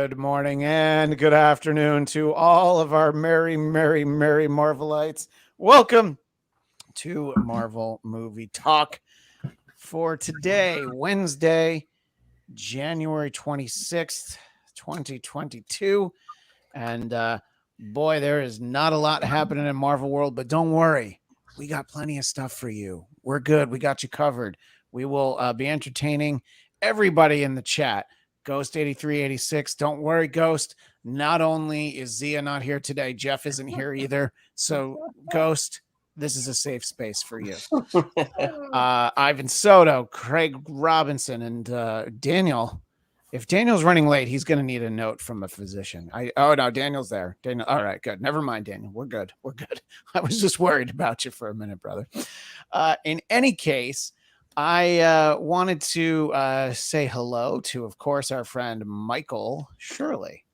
Good morning and good afternoon to all of our merry Marvelites. Welcome to Marvel Movie Talk for today, Wednesday, January 26th, 2022. And boy, there is not a lot happening in Marvel world, but don't worry. We got plenty of stuff for you. We're good. We got you covered. We will be entertaining everybody in the chat. Ghost 8386. Don't worry, Ghost. Not only is Zia not here today, Jeff isn't here either. So, Ghost, this is a safe space for you. Ivan Soto, Craig Robinson, and Daniel. If Daniel's running late, he's going to need a note from a physician. Oh, no, Daniel's there. Daniel. All right, good. Never mind, Daniel. We're good. We're good. I was just worried about you for a minute, brother. In any case, I wanted to say hello to, of course, our friend Michael Shirley.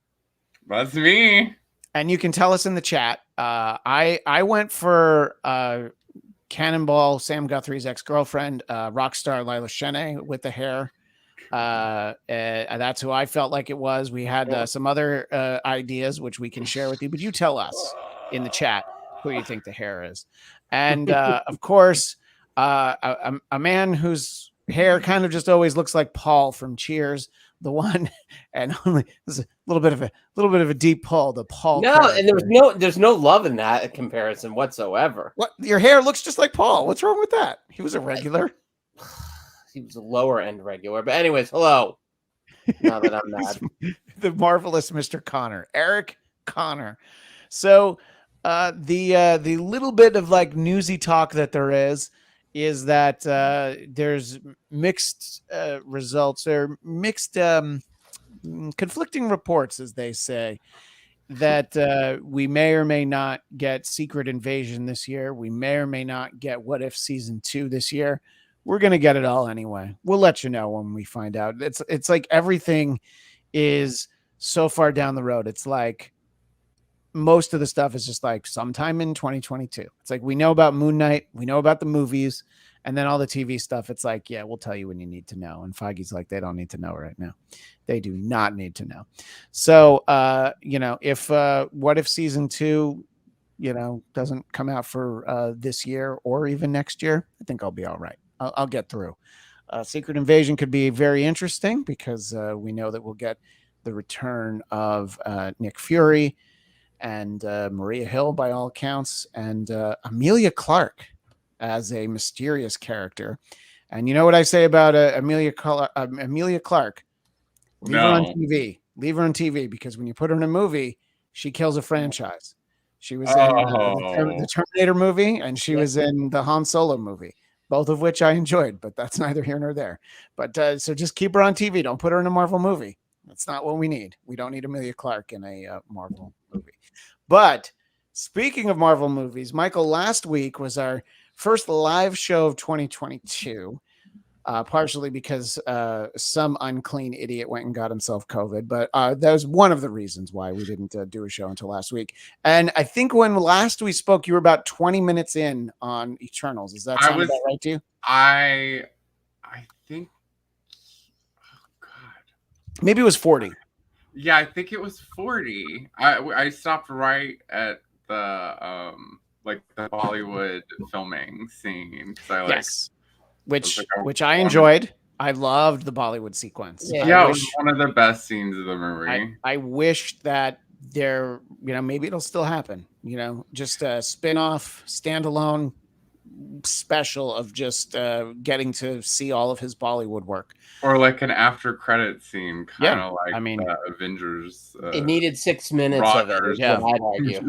That's me. And you can tell us in the chat. I went for Cannonball, Sam Guthrie's ex-girlfriend, rock star Lila Cheney with the hair. That's who I felt like it was. We had some other ideas which we can share with you, but you tell us in the chat who you think the hair is. And of course, a man whose hair kind of just always looks like Paul from Cheers, the one and only there's a little bit of a deep pull, the Paul. No, character. And there's no love in that comparison whatsoever. What, your hair looks just like Paul. What's wrong with that? He was a regular. He was a lower end regular. But anyways, hello. Now that I'm mad. The marvelous Mr. Connor, Eric Connor. So the little bit of like newsy talk that there is that there's mixed results or mixed conflicting reports, as they say, that we may or may not get Secret Invasion this year. We may or may not get What If Season 2 this year. We're going to get it all anyway. We'll let you know when we find out. It's like everything is so far down the road. It's like most of the stuff is just like sometime in 2022. It's like we know about Moon Knight. We know about the movies. And then all the TV stuff, it's like, yeah, we'll tell you when you need to know. And Feige's like, they don't need to know right now. They do not need to know. So, if What If Season 2, doesn't come out for this year or even next year, I think I'll be all right. I'll get through. Secret Invasion could be very interesting because we know that we'll get the return of Nick Fury and Maria Hill by all accounts, and Emilia Clarke as a mysterious character. And you know what I say about Emilia Clarke? Leave her on TV. Leave her on TV because when you put her in a movie, she kills a franchise. She was in the Terminator movie, and she was in the Han Solo movie. Both of which I enjoyed, but that's neither here nor there. But so just keep her on TV. Don't put her in a Marvel movie. That's not what we need. We don't need Emilia Clarke in a Marvel movie. But speaking of Marvel movies, Michael, last week was our first live show of 2022, partially because some unclean idiot went and got himself COVID. But that was one of the reasons why we didn't do a show until last week. And I think when last we spoke, you were about 20 minutes in on Eternals. Does that sound about right to you? I think, oh God. Maybe it was 40. Yeah, I think it was 40. I stopped right at the the Bollywood filming scene. Yes. Which I enjoyed. I loved the Bollywood sequence. Yeah, it was one of the best scenes of the movie. I wish that there, maybe it'll still happen. Just a spin-off, standalone special of just getting to see all of his Bollywood work. Or like an after credit scene, kind of Avengers. It needed 6 minutes of it. Yeah, I'd argue.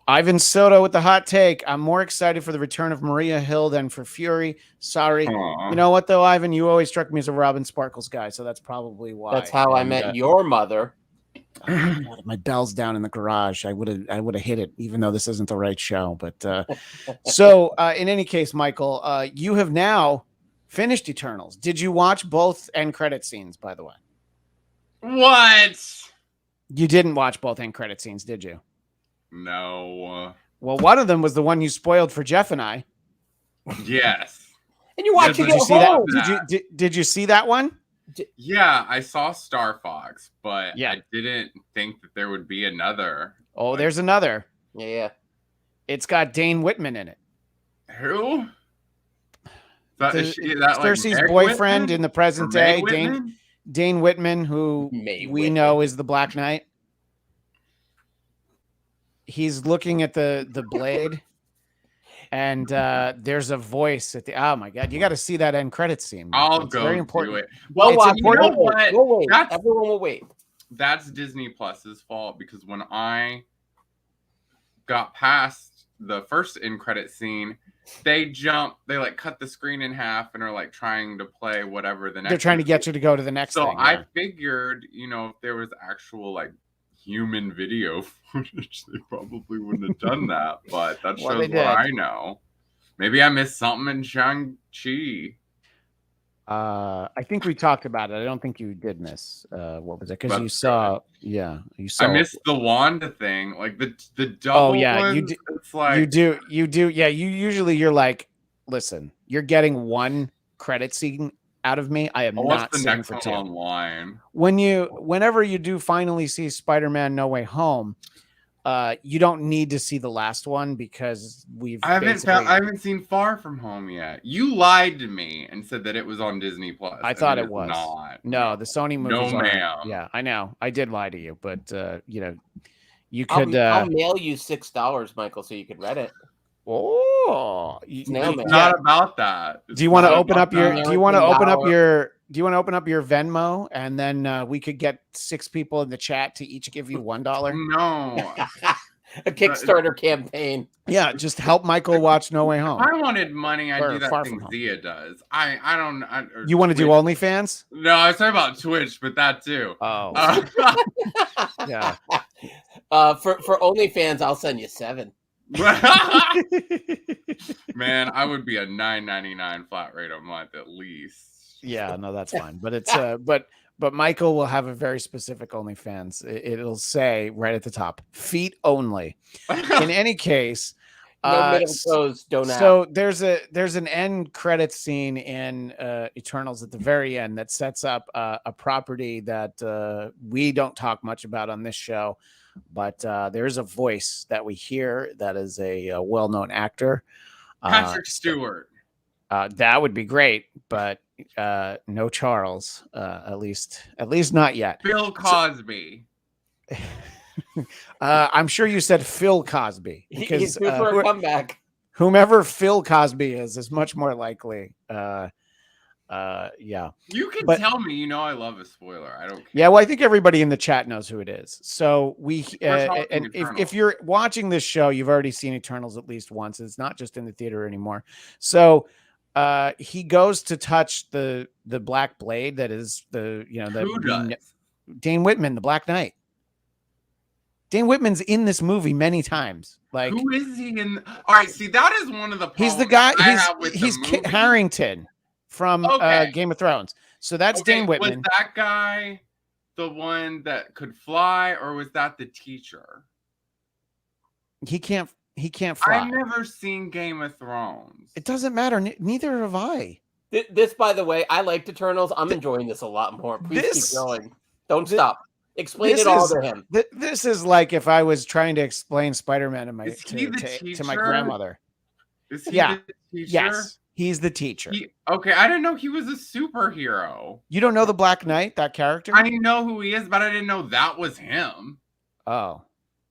Ivan Soto with the hot take. I'm more excited for the return of Maria Hill than for Fury. Sorry. Aww. You know what, though, Ivan? You always struck me as a Robin Sparkles guy, so that's probably why. That's how I met your mother. My bell's down in the garage. I would have hit it, even though this isn't the right show. But so in any case, Michael, you have now finished Eternals. Did you watch both end credit scenes, by the way? What? You didn't watch both end credit scenes, did you? No. Well, one of them was the one you spoiled for Jeff and I. Yes. And you're watching it. Did you see that one? Yeah, I saw Star Fox, but Yeah. I didn't think that there would be another. Oh, Like, there's another. Yeah. It's got Dane Whitman in it. who? Is that like Cersei's Meg boyfriend Whitman? in the Or present Meg day, Whitman? Dane Whitman, who May we Whitman. know is the Black Knight. He's looking at the blade, and there's a voice at the. Oh my god, you got to see that end credit scene. Michael. I'll It's go very do important. it. Well, It's watch. important. You know what? We'll wait. That's- Everyone will wait. That's Disney Plus's fault, because when I got past the first end credit scene, they like cut the screen in half and are like trying to play whatever the next. They're trying to get you to go to the next So thing. I Yeah. figured, if there was actual like human video footage, they probably wouldn't have done that. But that Well, shows they what did. I know. Maybe I missed something in Shang-Chi. I think we talked about it. I don't think you did miss. What was it? Because you That's saw. Yeah, you saw. I missed the Wanda thing, like the double. Oh yeah, ones, you do. It's like You do. Yeah, you're like, listen, you're getting one credit scene out of me. I am what's not the sitting next for one two. online? Whenever you do finally see Spider-Man No Way Home, you don't need to see the last one because I haven't seen Far From Home yet. You lied to me and said that it was on Disney Plus. I and thought it it is was. not. No, the Sony movies No, are. ma'am. Yeah, I know. I did lie to you, but you I'll, could. I'll mail you $6, Michael, so you could read it. Oh, Snail mail. It's not about that. Do you want to It's open not up your? about Do you want to open up $19. your? Do you want to open up your Venmo and then we could get 6 people in the chat to each give you $1? No. A Kickstarter campaign. Yeah, just help Michael watch No Way If Home. I wanted money, I'd Or do that Far thing From Home. Zia does. I don't. Or You want to do Twitch. OnlyFans? No, I was talking about Twitch, but that too. Oh, yeah. For OnlyFans, I'll send you 7. Man, I would be a $9.99 flat rate a month at least. Yeah, no, that's fine. But it's but Michael will have a very specific OnlyFans. It'll say right at the top, feet only. In any case, No middle toes, don't ask. so there's an end credit scene in Eternals at the very end that sets up a property that we don't talk much about on this show, but there's a voice that we hear that is a well-known actor. Patrick Stewart. That would be great, but no Charles, at least not yet. Bill Cosby. I'm sure you said Phil Cosby He's because due for a comeback. whomever Phil Cosby is much more likely. Yeah. You can But- tell me. I love a spoiler. I don't care. Yeah, well, I think everybody in the chat knows who it is. So We're talking and if Eternals. you're watching this show, you've already seen Eternals at least once. It's not just in the theater anymore. So he goes to touch the black blade that is Who the does? Dane Whitman, the Black Knight. Dane Whitman's in this movie many times. Like Who is he in? All right, see, that is one of the. he's the problems guy. I have with He's the Kit movie. Harrington from Okay. Game of Thrones. So that's Okay, Dane Whitman. Was that guy the one that could fly, or was that the teacher? He can't fly. I've never seen Game of Thrones. It doesn't matter. Neither have I. This, by the way, I liked Eternals. I'm enjoying this a lot more. Please keep going. Don't stop. Explain it all to him. This is like if I was trying to explain Spider-Man Is he the to my teacher? grandmother. Is he Yeah. the teacher? Yes, he's the teacher. Okay, I didn't know he was a superhero. You don't know the Black Knight, that character? I know who he is, but I didn't know that was him. Oh,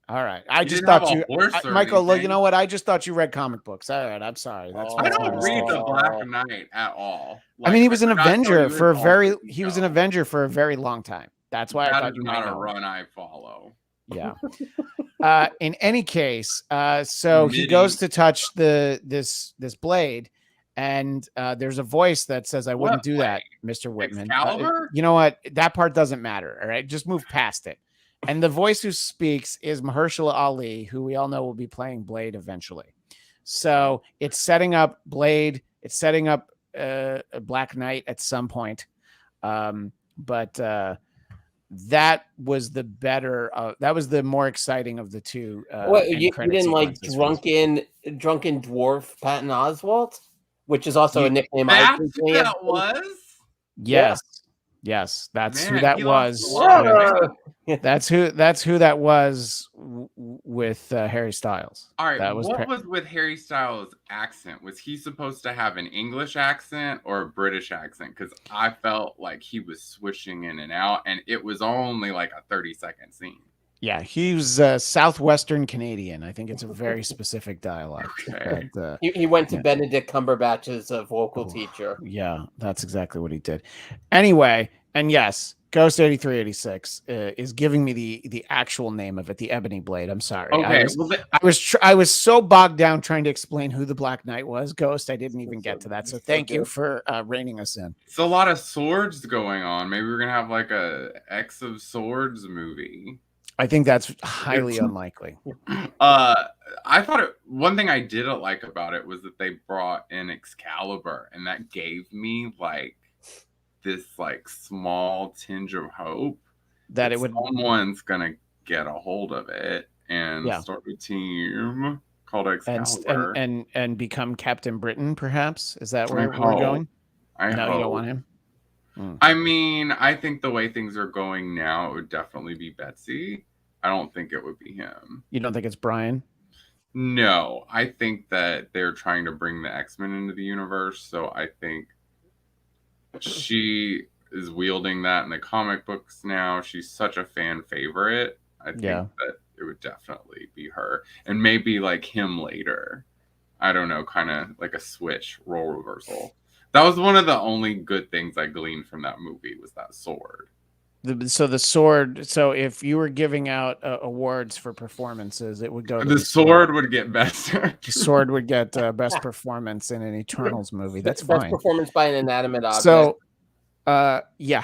all right. I He just didn't thought have a you, horse or Michael. Look, you anything. know what? I just thought you read comic books. All right, I'm sorry. That's I that's don't my read mistake. the Black Knight at all. I mean, he was an I forgot Avenger that for a was very. on He was the an show. Avenger for a very long time. That's why I That thought is you might not a know. run I follow. Yeah. In any case, so he goes to touch this blade, and there's a voice that says, "I wouldn't What do that, Mr. Whitman." Excalibur? You know what? That part doesn't matter. All right, just move past it. And the voice who speaks is Mahershala Ali, who we all know will be playing Blade eventually. So it's setting up Blade. It's setting up a Black Knight at some point. But that was the better. That was the more exciting of the two. What end you credit didn't like sequences for this. drunken dwarf Patton Oswalt, which is also a nickname I That's frequently who have. that was? Yes. Yes, that's who Man, that he lost a was. lot of Brother! weight. That's who that was with Harry Styles. All right, That was what was with Harry Styles' accent? Was he supposed to have an English accent or a British accent? Because I felt like he was switching in and out, and it was only like a 30-second scene. Yeah, he was Southwestern Canadian. I think it's a very specific dialect. Okay. That, He went to yeah. Benedict Cumberbatch's vocal Oh, teacher. yeah, that's exactly what he did. Anyway, and yes, Ghost 8386 is giving me the actual name of it, the Ebony Blade. I'm sorry. Okay. I was so bogged down trying to explain who the Black Knight was, Ghost. I didn't even get to that. So thank you for reining us in. It's a lot of swords going on. Maybe we're gonna have like a X of Swords movie. I think that's highly unlikely. I thought one thing I didn't like about it was that they brought in Excalibur, and that gave me like this like small tinge of hope That it would someone's gonna get a hold of it and start a team called Excalibur and become Captain Britain, perhaps. Is that where we're going? No, you don't want him. I mean, I think the way things are going now, it would definitely be Betsy. I don't think it would be him. You don't think it's Brian? No, I think that they're trying to bring the X-Men into the universe, so I think she is wielding that in the comic books now. She's such a fan favorite. I think that it would definitely be her. And maybe like him later. I don't know, kind of like a switch, role reversal. That was one of the only good things I gleaned from that movie was that sword. So the sword. So if you were giving out awards for performances, it would go to the sword would get best. The sword would get best performance in an Eternals movie. That's best fine. Performance by an inanimate object. So, yeah.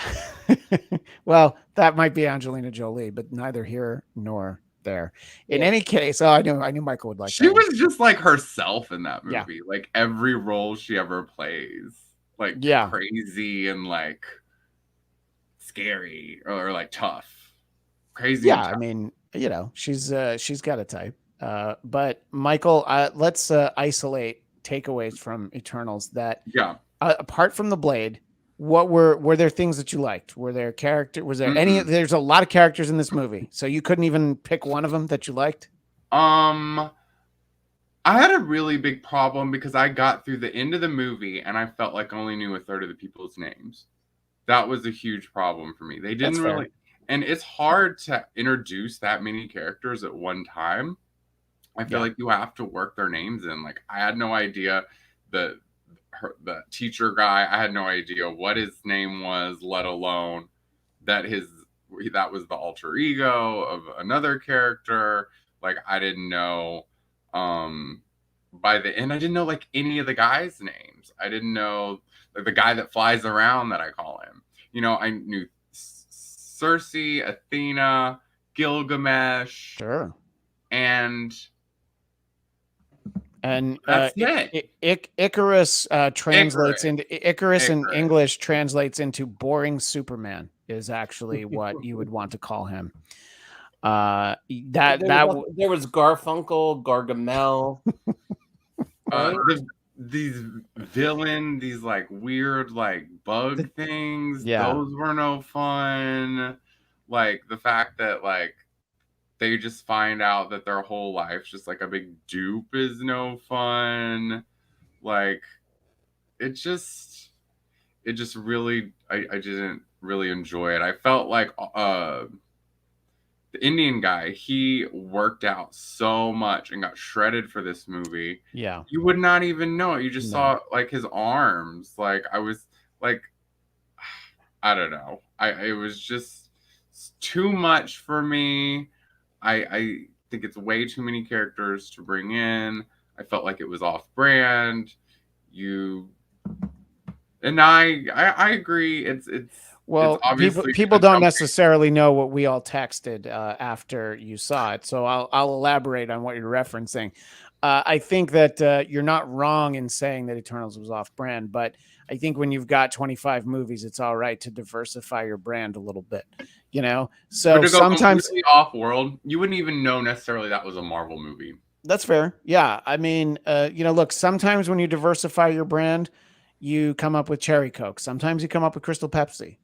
Well, that might be Angelina Jolie, but neither here nor there. In any case, I knew Michael would like. She was just like herself in that movie. Yeah. Like every role she ever plays, like crazy and like scary or like tough, crazy. Yeah, tough. I mean, she's got a type. But Michael, let's isolate takeaways from Eternals. That apart from the blade, what were there things that you liked? Were there any? There's a lot of characters in this movie, so you couldn't even pick one of them that you liked. I had a really big problem because I got through the end of the movie and I felt like I only knew a third of the people's names. That was a huge problem for me. They didn't really, and it's hard to introduce that many characters at one time. I feel like you have to work their names in. Like I had no idea the teacher guy. I had no idea what his name was, let alone that was the alter ego of another character. Like I didn't know. By the end, I didn't know like any of the guys' names. I didn't know like the guy that flies around that I call him. I knew Cersei, Athena, Gilgamesh, sure, and that's it. Icarus translates into Icarus in English translates into boring Superman is actually what you would want to call him. There was Garfunkel, Gargamel. These like weird like bug things. Those were no fun. Like the fact that like they just find out that their whole life's just like a big dupe is no fun. Like it just really I didn't really enjoy it. I felt like the Indian guy, he worked out so much and got shredded for this movie. Yeah. You would not even know it. You just saw like his arms. Like I was like, I don't know. It was just too much for me. I think it's way too many characters to bring in. I felt like it was off brand. And I agree. It's well, people don't necessarily know what we all texted after you saw it, so I'll elaborate on what you're referencing. I think that you're not wrong in saying that Eternals was off-brand, but I think when you've got 25 movies, it's all right to diversify your brand a little bit, So sometimes off-world, you wouldn't even know necessarily that was a Marvel movie. That's fair. Yeah, I mean, look, sometimes when you diversify your brand, you come up with cherry Coke. Sometimes you come up with Crystal Pepsi.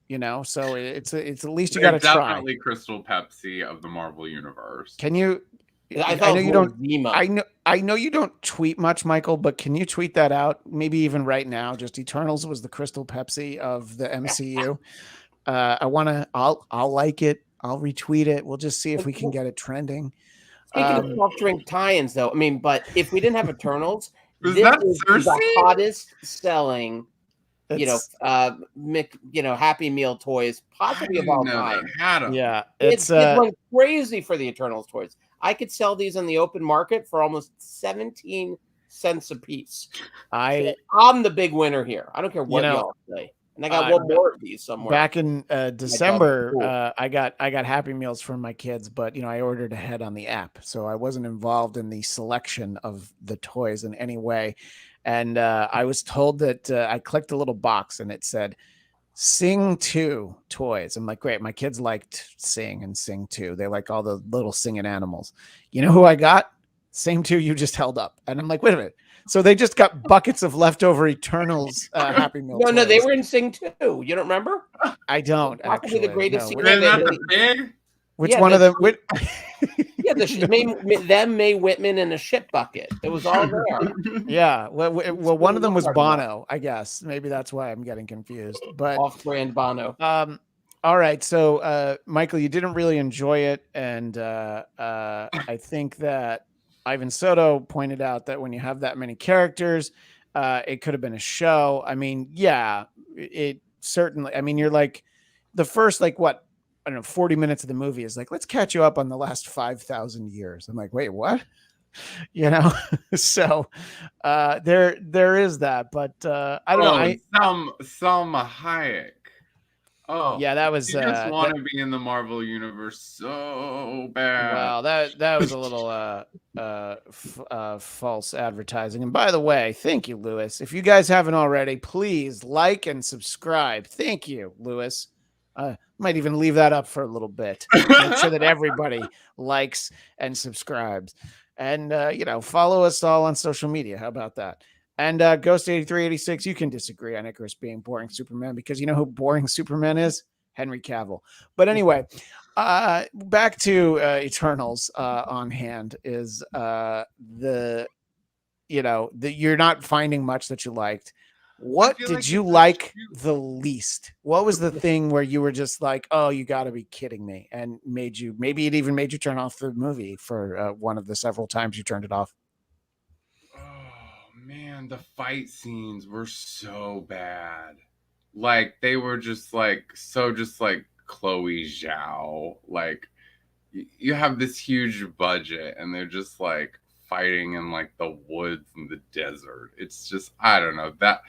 So it's at least you got They're to try. definitely Crystal Pepsi of the Marvel universe. Can you? I I know thought you don't. Zima. I know you don't tweet much, Michael, but can you tweet that out? Maybe even right now. Just Eternals was the Crystal Pepsi of the MCU. I want to. I'll like it. I'll retweet it. We'll just see if we can get it trending. Speaking of soft drink tie-ins, though, I mean, but if we didn't have Eternals, Was this that is Cersei? the hottest selling, It's, Happy Meal toys possibly of all time. yeah, Kids went crazy for the Eternals toys. I could sell these on the open market for almost 17 cents a piece. I'm the big winner here. I don't care what y'all say. And I got one more of these somewhere. Back in December, I got Happy Meals for my kids, but I ordered ahead on the app, so I wasn't involved in the selection of the toys in any way. And I was told that I clicked a little box and it said Sing 2 toys. I'm like, great. My kids liked Sing and Sing 2. They like all the little singing animals. You know who I got? Same 2 you just held up. And I'm like, wait a minute. So they just got buckets of leftover Eternals Happy Meal. No, they were in Sing 2. You don't remember? I don't. Actually, the greatest. Isn't that the pig? Which one of them? May Whitman in a shit bucket. It was all there. Yeah. Well, one of them was Bono, I guess. Maybe that's why I'm getting confused. But off-brand Bono. All right. So, Michael, you didn't really enjoy it, and I think that Ivan Soto pointed out that when you have that many characters, it could have been a show. I mean, yeah, it certainly. I mean, you're like the first, what? I don't know, 40 minutes of the movie is like, let's catch you up on the last 5,000 years. I'm like, wait, what? So there is that, but I don't know. Salma Hayek. Oh yeah, that was. You just want to be in the Marvel universe so bad. Well, that was a little false advertising. And by the way, thank you, Lewis. If you guys haven't already, please like and subscribe. Thank you, Lewis. Might even leave that up for a little bit. Make sure that everybody likes and subscribes, and follow us all on social media. How about that? And Ghost 8386, you can disagree on Icarus being boring Superman, because you know who boring Superman is? Henry Cavill. But anyway, back to Eternals on hand is you're not finding much that you liked. What did you like the least? What was the thing where you were just like, oh, you got to be kidding me, and maybe it even made you turn off the movie for one of the several times you turned it off? Man, the fight scenes were so bad. Like, they were just like Chloe Zhao. Like, you have this huge budget and they're just like fighting in like the woods and the desert. It's just, I don't know, that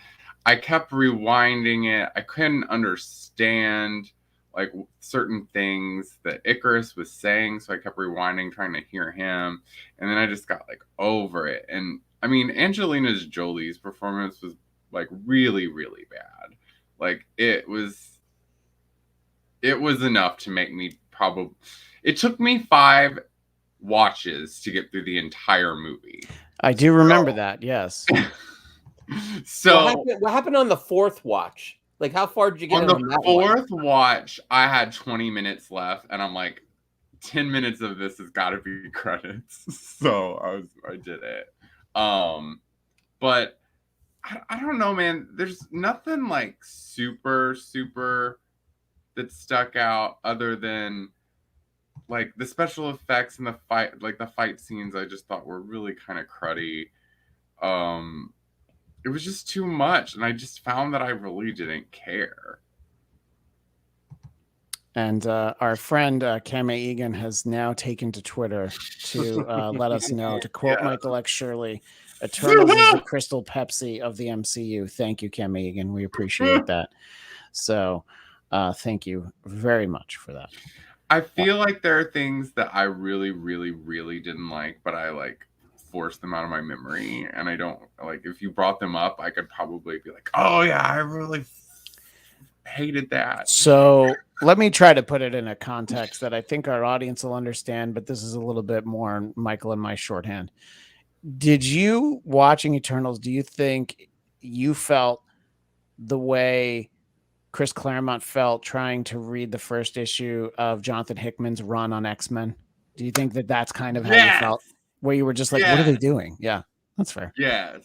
I kept rewinding it. I couldn't understand like certain things that Icarus was saying, so I kept rewinding, trying to hear him, and then I just got like over it. And I mean, Angelina Jolie's performance was like really, really bad. Like it was enough to make me probably. It took me 5 watches to get through the entire movie. I do remember that. Yes. So what happened on the 4th watch? Like, how far did you get on the 4th watch? I had 20 minutes left, and I'm like, 10 minutes of this has got to be credits. So I did it. But I don't know, man. There's nothing like super that stuck out other than like the special effects and the fight scenes. I just thought were really kind of cruddy. It was just too much, and I just found that I really didn't care. And our friend Kame Egan has now taken to Twitter to let us know, to quote Michael X. Shirley, Eternals is the Crystal Pepsi of the MCU. Thank you, Kame Egan. We appreciate that. So thank you very much for that. I feel like there are things that I really, really, really didn't like, but I like forced them out of my memory, and I don't like, if you brought them up, I could probably be like, oh yeah, I really hated that. So let me try to put it in a context that I think our audience will understand, but this is a little bit more Michael and my shorthand. Did you, watching Eternals, do you think you felt the way Chris Claremont felt trying to read the first issue of Jonathan Hickman's run on X-Men? Do you think that that's kind of how you felt? Where you were just like, what are they doing? Yeah, that's fair. Yes.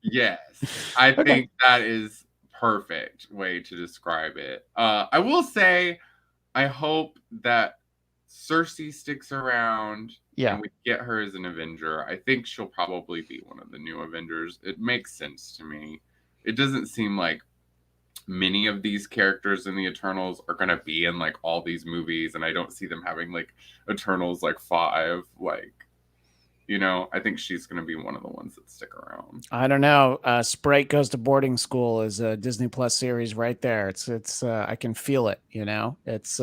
Yes. I think that is perfect way to describe it. I will say, I hope that Cersei sticks around. Yeah. And we get her as an Avenger. I think she'll probably be one of the new Avengers. It makes sense to me. It doesn't seem like many of these characters in the Eternals are going to be in like all these movies, and I don't see them having like Eternals like 5, like, you know. I think she's going to be one of the ones that stick around. I don't know. Sprite Goes to Boarding School is a Disney Plus series right there. It's I can feel it, you know. It's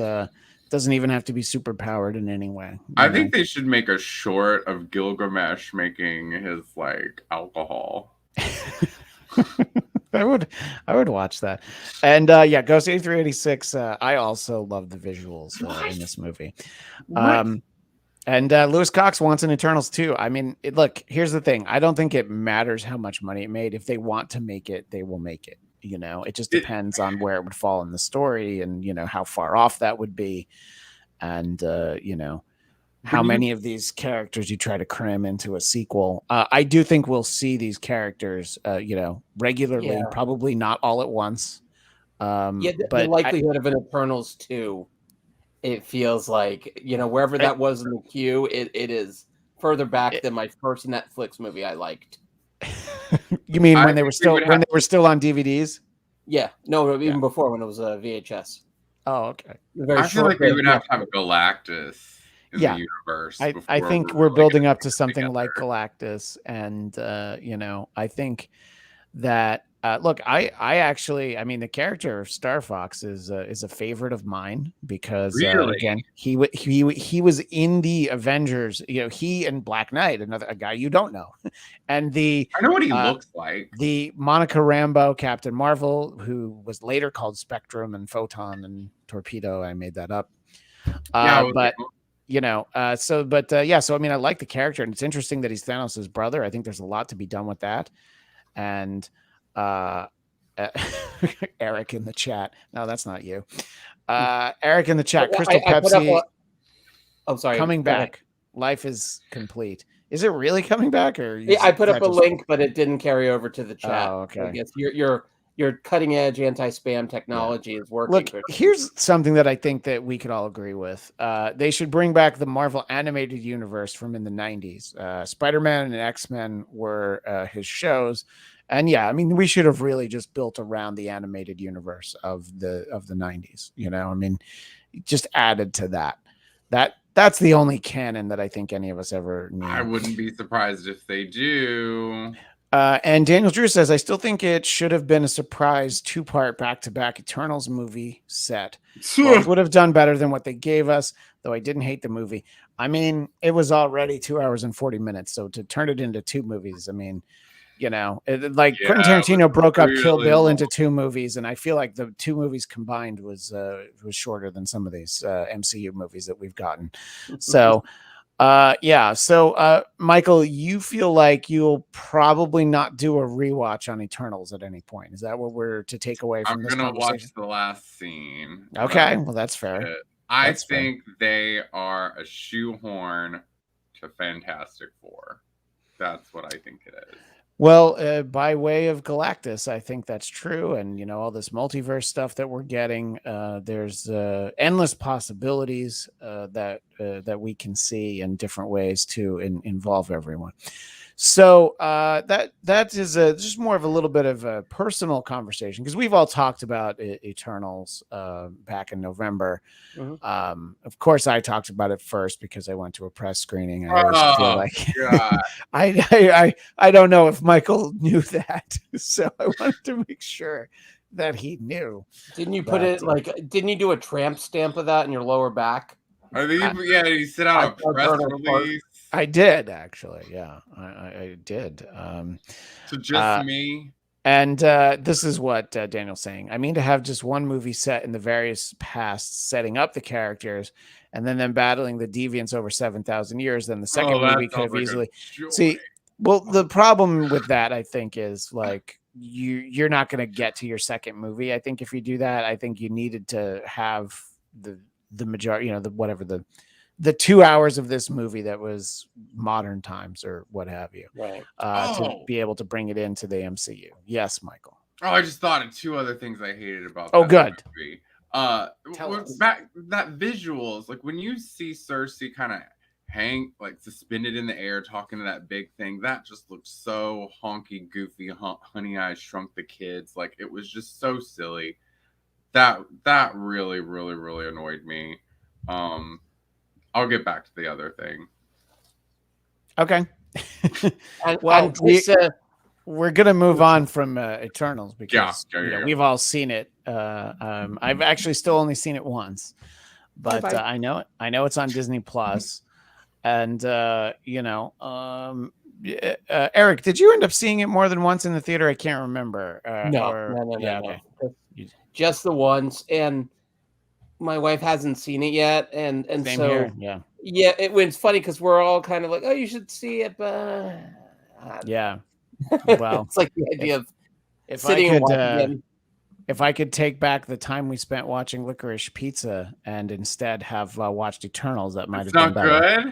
doesn't even have to be super powered in any way. I think they should make a short of Gilgamesh making his like alcohol. I would watch that. And yeah, Ghost 8386. I also love the visuals in this movie. And Lewis Cox wants an Eternals too. I mean, look, here's the thing. I don't think it matters how much money it made. If they want to make it, they will make it. You know, it just depends on where it would fall in the story and, you know, how far off that would be. And, you know, how many of these characters you try to cram into a sequel. I do think we'll see these characters, you know, regularly, probably not all at once. But the likelihood of an Eternals 2, it feels like, you know, wherever that was in the queue, it is further back than my first Netflix movie I liked. You mean when they were still on DVDs? Yeah, no, even before when it was a VHS. Oh, okay. I feel like we would have to have Galactus in the universe. I think we're building up to something like Galactus, and you know, I think that look, I actually, I mean, the character of Star Fox is a favorite of mine because again, he was in the Avengers. You know, he and Black Knight, a guy you don't know, and I know what he looks like. The Monica Rambeau Captain Marvel, who was later called Spectrum and Photon and Torpedo. I made that up. But you know, so I mean, I like the character, and it's interesting that he's Thanos' brother. I think there's a lot to be done with that. And Eric in the chat. No, that's not you. Eric in the chat. Crystal Pepsi. Sorry. Coming back. Life is complete. Is it really coming back? Or I put up a link, but it didn't carry over to the chat. Oh, okay. I guess your cutting edge anti-spam technology is working. Look, here's something that I think that we could all agree with. They should bring back the Marvel animated universe from in the 90s. Spider-Man and X-Men were his shows. And yeah, I mean, we should have really just built around the animated universe of the 90s. You know, I mean, just added to that. That's the only canon that I think any of us ever knew. I wouldn't be surprised if they do. And Daniel Drew says, I still think it should have been a surprise 2-part back-to-back Eternals movie set. Well, would have done better than what they gave us, though I didn't hate the movie. I mean, it was already 2 hours and 40 minutes. So to turn it into 2 movies, I mean, you know, Quentin Tarantino broke up Kill Bill into 2 movies, and I feel like the 2 movies combined was shorter than some of these MCU movies that we've gotten. So, So, Michael, you feel like you'll probably not do a rewatch on Eternals at any point. Is that what we're to take away from this conversation? I'm going to watch the last scene. Okay, well, that's fair. I think they are a shoehorn to Fantastic Four. That's what I think it is. Well, by way of Galactus, I think that's true. And, you know, all this multiverse stuff that we're getting, there's endless possibilities that we can see in different ways to involve everyone. So that is just more of a little bit of a personal conversation, because we've all talked about Eternals back in November. Mm-hmm. Of course, I talked about it first because I went to a press screening. I feel like I don't know if Michael knew that, so I wanted to make sure that he knew. Didn't you put it didn't you do a tramp stamp of that in your lower back? You sit out a press release. I did, actually. Yeah, I did. So just me. And this is what Daniel's saying. I mean, to have just one movie set in the various pasts, setting up the characters, and then them battling the deviants over 7,000 years, then the second movie could have easily... See, well, the problem with that, I think, is like you're not going to get to your second movie. I think if you do that, I think you needed to have the majority, the 2 hours of this movie that was modern times or what have you, Right. to be able to bring it into the MCU. Yes, Michael. Oh, I just thought of two other things I hated about Oh, that good. movie. Tell us. Back that visuals, like when you see Cersei kind of hang like suspended in the air talking to that big thing, that just looked so honky, goofy. Honey, I Shrunk the Kids. Like it was just so silly. That really, really, really annoyed me. I'll get back to the other thing. Okay. Well, we're gonna move on from Eternals because yeah. we've all seen it. I've actually still only seen it once, but I know it. I know it's on Disney Plus, and Eric, did you end up seeing it more than once in the theater? I can't remember. No. Okay. Just the once, and my wife hasn't seen it yet, and Same so here. yeah, it's funny because we're all kind of like, oh, you should see it, but Yeah. Well, it's like the idea of if sitting and watching it. If I could take back the time we spent watching Licorice Pizza and instead have watched Eternals, that might have been better. It's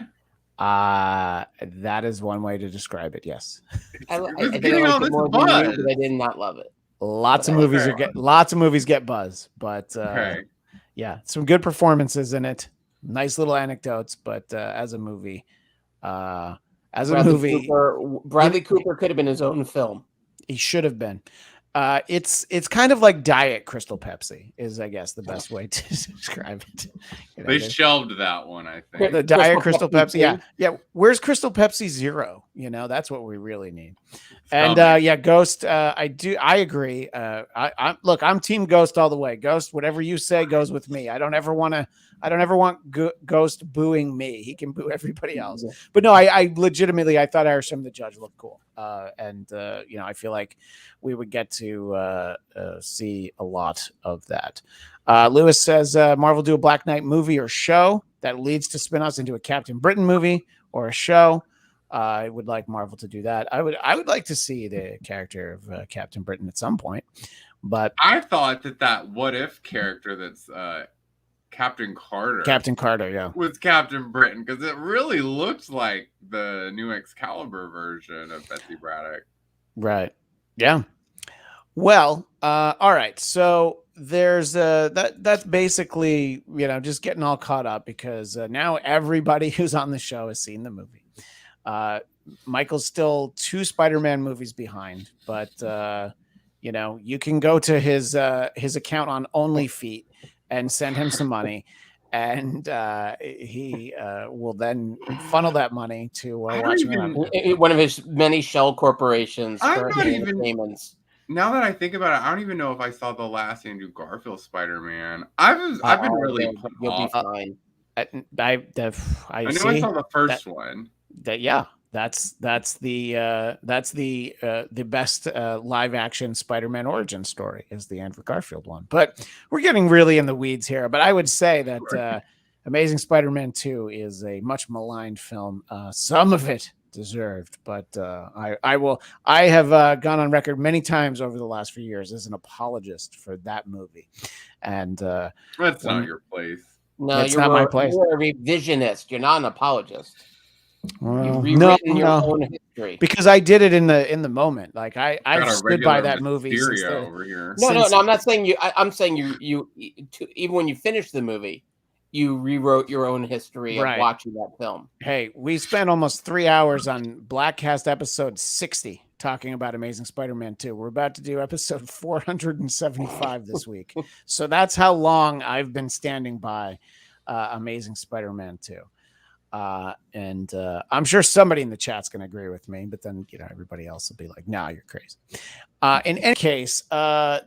not good. That is one way to describe it. Yes. I getting all this buzz. I did not love it. Lots of movies get buzz, but yeah, some good performances in it. Nice little anecdotes, but as a movie, Bradley Cooper could have been his own film. He should have been. It's kind of like Diet Crystal Pepsi is, I guess, the best way to describe it. They shelved that one, I think. The Diet Crystal Pepsi. Yeah. Where's Crystal Pepsi Zero? That's what we really need. And Ghost. I agree. I'm Team Ghost all the way. Ghost, whatever you say goes with me. I don't ever want Ghost booing me. He can boo everybody else. But no, I legitimately, I thought Arishem the Judge looked cool. I feel like we would get to see a lot of that. Lewis says Marvel do a Black Knight movie or show that leads to spin-offs into a Captain Britain movie or a show. I would like Marvel to do that. I would like to see the character of Captain Britain at some point. But I thought that what if character that's Captain Carter, yeah, was Captain Britain, because it really looks like the new Excalibur version of Betsy Braddock. Right. Yeah. Well, all right. So there's that's basically, just getting all caught up because now everybody who's on the show has seen the movie. Michael's still 2 Spider-Man movies behind, but you can go to his account on OnlyFeet and send him some money, and he will then funnel that money to watching one of his many shell corporations. I'm not even payments. Now that I think about it, I don't even know if I saw the last Andrew Garfield Spider-Man. I've been really. You'll be fine. I know I saw the first one. That's the best live action Spider-Man origin story is the Andrew Garfield one. But we're getting really in the weeds here. But I would say that Amazing Spider-Man 2 is a much maligned film. Some of it deserved, but I have gone on record many times over the last few years as an apologist for that movie. And that's not your place. No, it's not my place. You're a revisionist. You're not an apologist. Well, no, own history. Because I did it in the moment. Like I stood by that movie. Over here. No, I'm not saying you. I'm saying you even when you finished the movie, you rewrote your own history of watching that film. Hey, we spent almost 3 hours on Blackcast episode 60 talking about Amazing Spider-Man 2. We're about to do episode 475 this week. So that's how long I've been standing by Amazing Spider-Man 2. And I'm sure somebody in the chat's going to agree with me, but then, everybody else will be like, nah, you're crazy. In any case,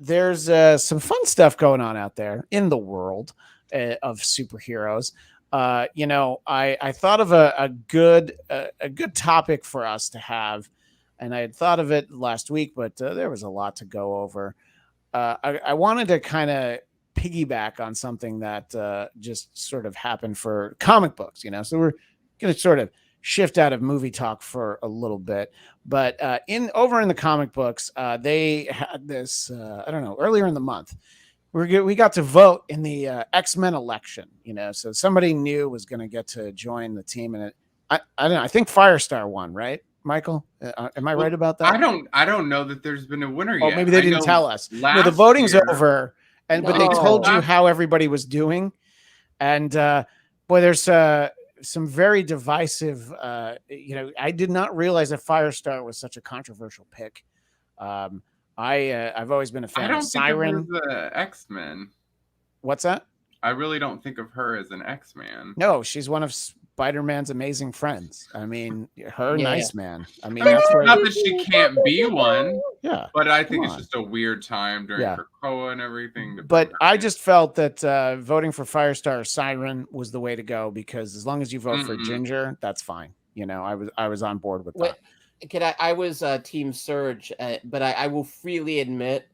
there's some fun stuff going on out there in the world of superheroes. I thought of a good topic for us to have, and I had thought of it last week, but there was a lot to go over. I wanted to kind of piggyback on something that just sort of happened for comic books, so we're going to sort of shift out of movie talk for a little bit. But over in the comic books, they had this. I don't know. Earlier in the month, we got to vote in the X-Men election. So somebody new was going to get to join the team, and I don't know. I think Firestar won, right, Michael? Am I right about that? I don't know that there's been a winner Oh, yet. maybe they didn't tell us. No, the voting's over, but they told you how everybody was doing, and boy, there's some very divisive. I did not realize that Firestar was such a controversial pick. I've always been a fan of Siren. I don't think of her as the X-Men. What's that? I really don't think of her as an X-Man. No, she's one of Spider-Man's amazing friends. I mean, nice man. I mean, that's where not that she can't be one. Yeah, but I think it's just a weird time during Krakoa and everything. But I just felt that voting for Firestar or Siren was the way to go, because as long as you vote for Ginger, that's fine. I was on board with that. I was Team Surge, but I will freely admit,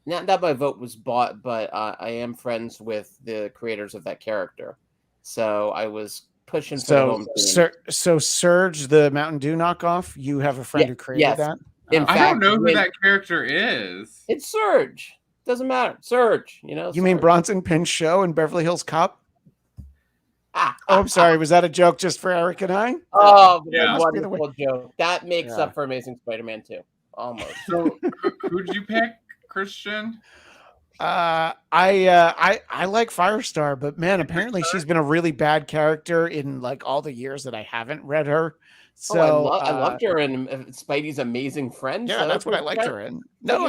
not that my vote was bought, but I am friends with the creators of that character, so I was pushing for the home team. So Surge, the Mountain Dew knockoff, you have a friend who created that? In fact, I don't know who that character is. It's Surge. Doesn't matter. Surge. You mean Bronson Pinchot in Beverly Hills Cop? I'm sorry. Was that a joke just for Eric and I? Oh, yeah. Wonderful joke. That makes up for Amazing Spider-Man 2. Almost. So, who'd you pick, Christian? I like Firestar, but man, apparently she's been a really bad character in like all the years that I haven't read her. So I loved her in Spidey's Amazing Friends. Yeah, that's what I liked her in. No,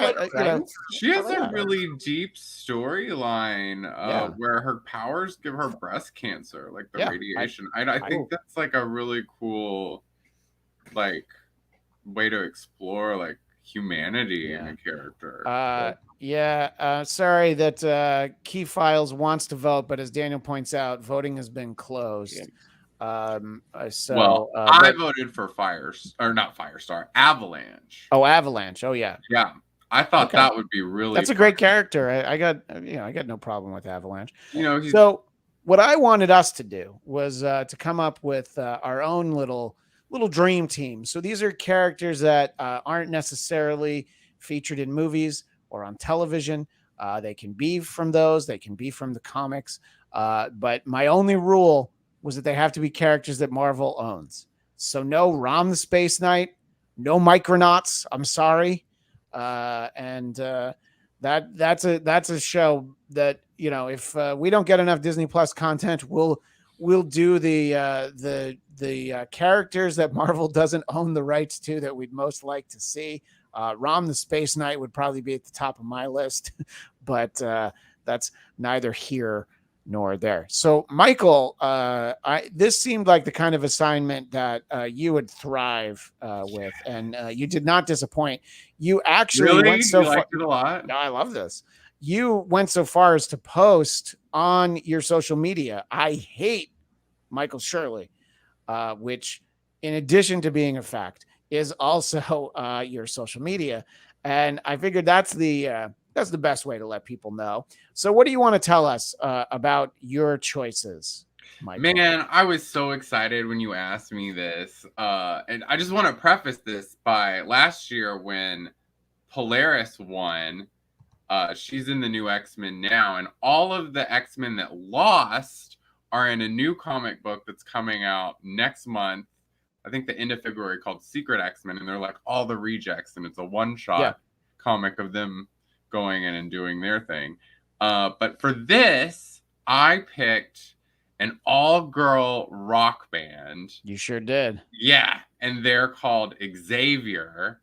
she has a really deep storyline where her powers give her breast cancer, like the radiation. I think that's like a really cool, like, way to explore like humanity in a character. Sorry that Key Files wants to vote, but as Daniel points out, voting has been closed. I voted for Firestar, Avalanche. Oh, Avalanche. Oh, yeah. Yeah. I thought that would be really That's a great character. I got no problem with Avalanche. So what I wanted us to do was to come up with our own little dream team. So these are characters that aren't necessarily featured in movies or on television. They can be from those, they can be from the comics. But my only rule was that they have to be characters that Marvel owns. So no Rom the Space Knight, no Micronauts. I'm sorry. That's a show that, if we don't get enough Disney Plus content, we'll do the characters that Marvel doesn't own the rights to that we'd most like to see. Rom the Space Knight would probably be at the top of my list, but that's neither here nor there. So, Michael, this seemed like the kind of assignment that you would thrive with, and you did not disappoint. You actually went so far. Liked it a lot. No, I love this. You went so far as to post on your social media, "I hate Michael Shirley," which, in addition to being a fact, is also your social media. And I figured that's the best way to let people know. So what do you want to tell us about your choices, Michael? Man, I was so excited when you asked me this. And I just want to preface this by last year when Polaris won, she's in the new X-Men now. And all of the X-Men that lost are in a new comic book that's coming out next month. I think the end of February, called Secret X-Men. And they're like all the rejects. And it's a one-shot comic of them going in and doing their thing. But for this, I picked an all-girl rock band. You sure did. Yeah. And they're called Xavier.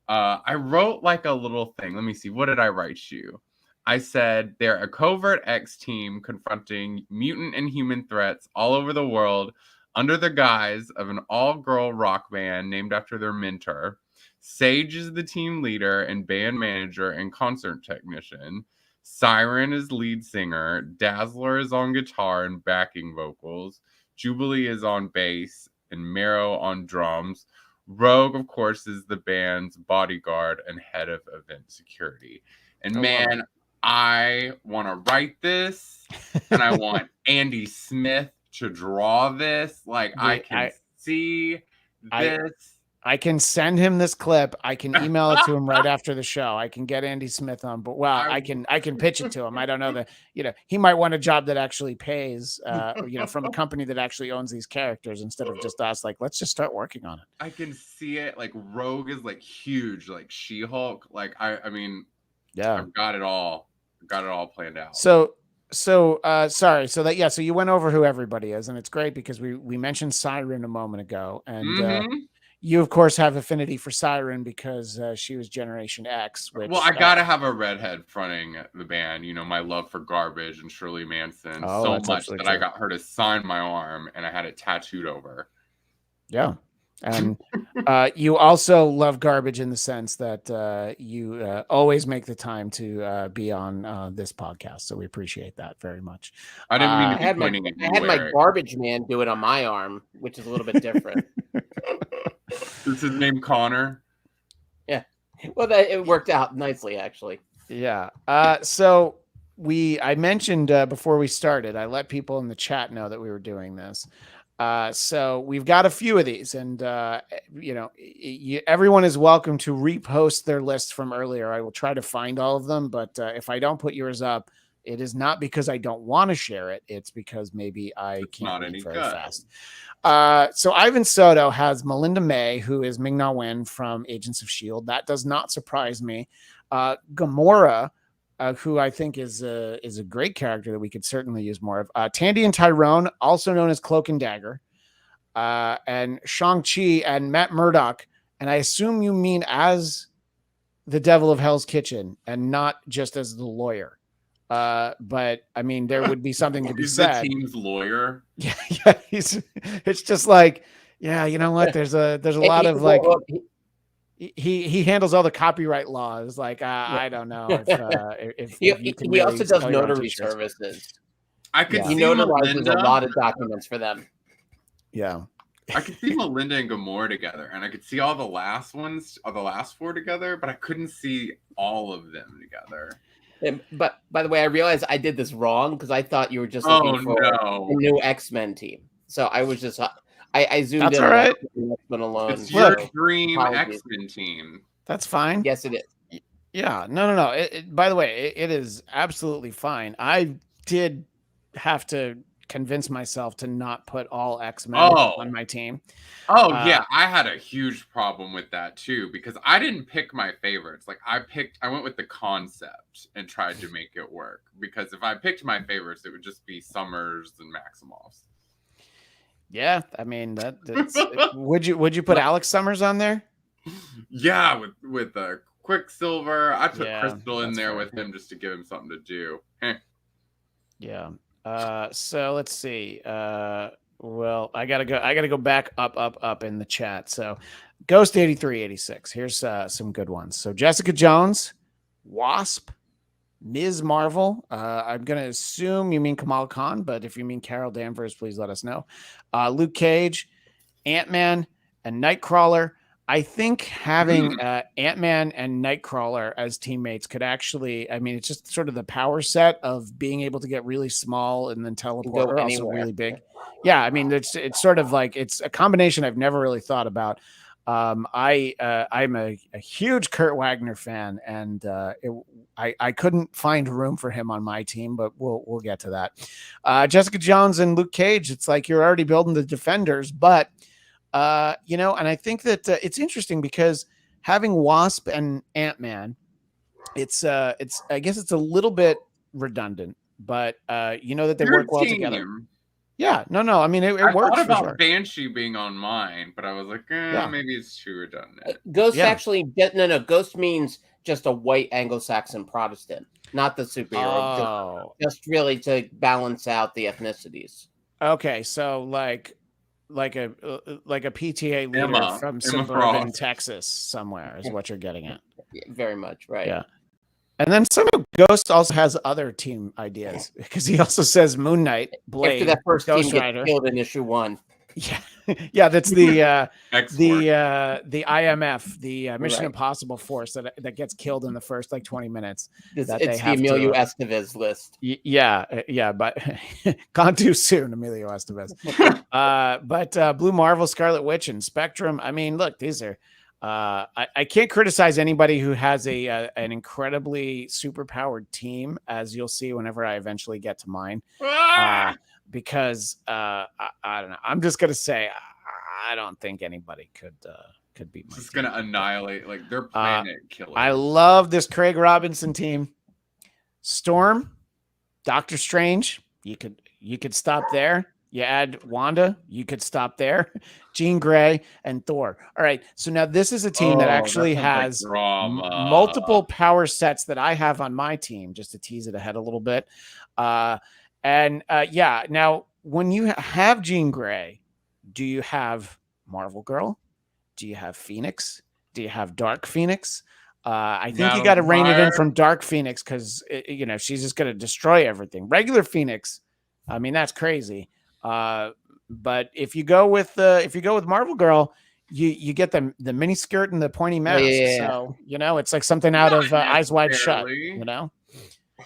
I wrote like a little thing. Let me see. What did I write you? I said they're a covert X team confronting mutant and human threats all over the world under the guise of an all-girl rock band named after their mentor. Sage is the team leader and band manager and concert technician. Siren is lead singer. Dazzler is on guitar and backing vocals. Jubilee is on bass and Marrow on drums. Rogue, of course, is the band's bodyguard and head of event security. And man, I want to write this, and I want Andy Smith to draw this. Like, I can see I can send him this clip. I can email it to him right after the show. I can get Andy Smith on, but I can pitch it to him. I don't know that, he might want a job that actually pays, from a company that actually owns these characters instead of just us. Like, let's just start working on it. I can see it. Like Rogue is like huge, like She-Hulk. Like I mean, yeah, I've got it all planned out. So sorry. So you went over who everybody is, and it's great because we mentioned Siren a moment ago, and you of course have affinity for Siren because she was Generation X. Which, well, I gotta have a redhead fronting the band. My love for Garbage and Shirley Manson so much that I got her to sign my arm, and I had it tattooed over. Yeah. And you also love Garbage in the sense that you always make the time to be on this podcast. So we appreciate that very much. I didn't mean to be pointing at you. I had my Garbage Man do it on my arm, which is a little bit different. Is his name Connor? Yeah. Well, it worked out nicely, actually. Yeah. So I mentioned before we started, I let people in the chat know that we were doing this. So we've got a few of these, and everyone is welcome to repost their lists from earlier. I will try to find all of them, but if I don't put yours up, it is not because I don't want to share it. It's because maybe I can't read very fast. So Ivan Soto has Melinda May, who is Ming-Na Wen from Agents of S.H.I.E.L.D. That does not surprise me. Gamora, who I think is a great character that we could certainly use more of. Tandy and Tyrone, also known as Cloak and Dagger, and Shang-Chi and Matt Murdock. And I assume you mean as the Devil of Hell's Kitchen and not just as the lawyer. But I mean, there would be something to be said. The team's lawyer. Yeah. It's just like, yeah, you know what? There's a lot of like. He handles all the copyright laws. Like I don't know if you can. He also does notary services. I could see notarizes a lot of documents for them. Yeah, I could see Melinda and Gamora together, and I could see all the last four together, but I couldn't see all of them together. But by the way, I realized I did this wrong because I thought you were just looking for a new X-Men team. So I was just. I zoomed That's in. All right. X-Men alone. It's your dream X-Men team. That's fine. Yes, it is. Yeah. No. By the way, it is absolutely fine. I did have to convince myself to not put all X-Men on my team. Yeah. I had a huge problem with that too, because I didn't pick my favorites. Like I went with the concept and tried to make it work, because if I picked my favorites, it would just be Summers and Maximoffs. Yeah, I mean would you put Alex Summers on there? Yeah, with Quicksilver. I put Crystal in there with him just to give him something to do. Yeah. So let's see. Well, I gotta go back up in the chat. So Ghost 8386. Here's some good ones. So Jessica Jones, Wasp, Ms. Marvel. I'm going to assume you mean Kamala Khan, but if you mean Carol Danvers, please let us know. Luke Cage, Ant-Man, and Nightcrawler. I think having Ant-Man and Nightcrawler as teammates could actually, I mean, it's just sort of the power set of being able to get really small and then teleport, or also really big. Yeah, I mean, it's sort of like, it's a combination I've never really thought about. I'm a huge Kurt Wagner fan, and I couldn't find room for him on my team, but we'll get to that. Jessica Jones and Luke Cage. It's like you're already building the defenders, but and I think that it's interesting because having Wasp and Ant-Man, it's I guess it's a little bit redundant, but that they work well together. Yeah, no. I mean, it works. I thought about sure. Banshee being on mine, but I was like, maybe it's too redundant. Ghost Ghost means just a white Anglo-Saxon Protestant, not the superhero. Just really to balance out the ethnicities. Okay, so like a PTA leader from suburban Texas somewhere is what you're getting at. Yeah, very much, right? Yeah. And then somehow Ghost also has other team ideas, because he also says Moon Knight, Blade, after that first Ghost team Rider gets killed in issue 1. Yeah, yeah, that's the X-Force. the IMF, the Mission Right. Impossible force that gets killed in the first like 20 minutes. That they It's the have Emilio to, Estevez list. yeah, but gone too soon, Emilio Estevez. But Blue Marvel, Scarlet Witch, and Spectrum. I mean, look, these are. I can't criticize anybody who has an incredibly superpowered team, as you'll see whenever I eventually get to mine. Because I don't know. I'm just gonna say I don't think anybody could beat my It's just team. gonna annihilate like their planet killer. I love this Craig Robinson team. Storm, Doctor Strange. You could stop there. You add Wanda, you could stop there. Jean Grey and Thor. All right. So now this is a team that actually has multiple power sets that I have on my team, just to tease it ahead a little bit. Yeah, now when you have Jean Grey, do you have Marvel Girl? Do you have Phoenix? Do you have Dark Phoenix? I think you got to rein it in from Dark Phoenix because she's just going to destroy everything. Regular Phoenix, I mean that's crazy. But if you go with Marvel Girl, you get the mini skirt and the pointy mask. So it's like something out of Eyes Wide Shut.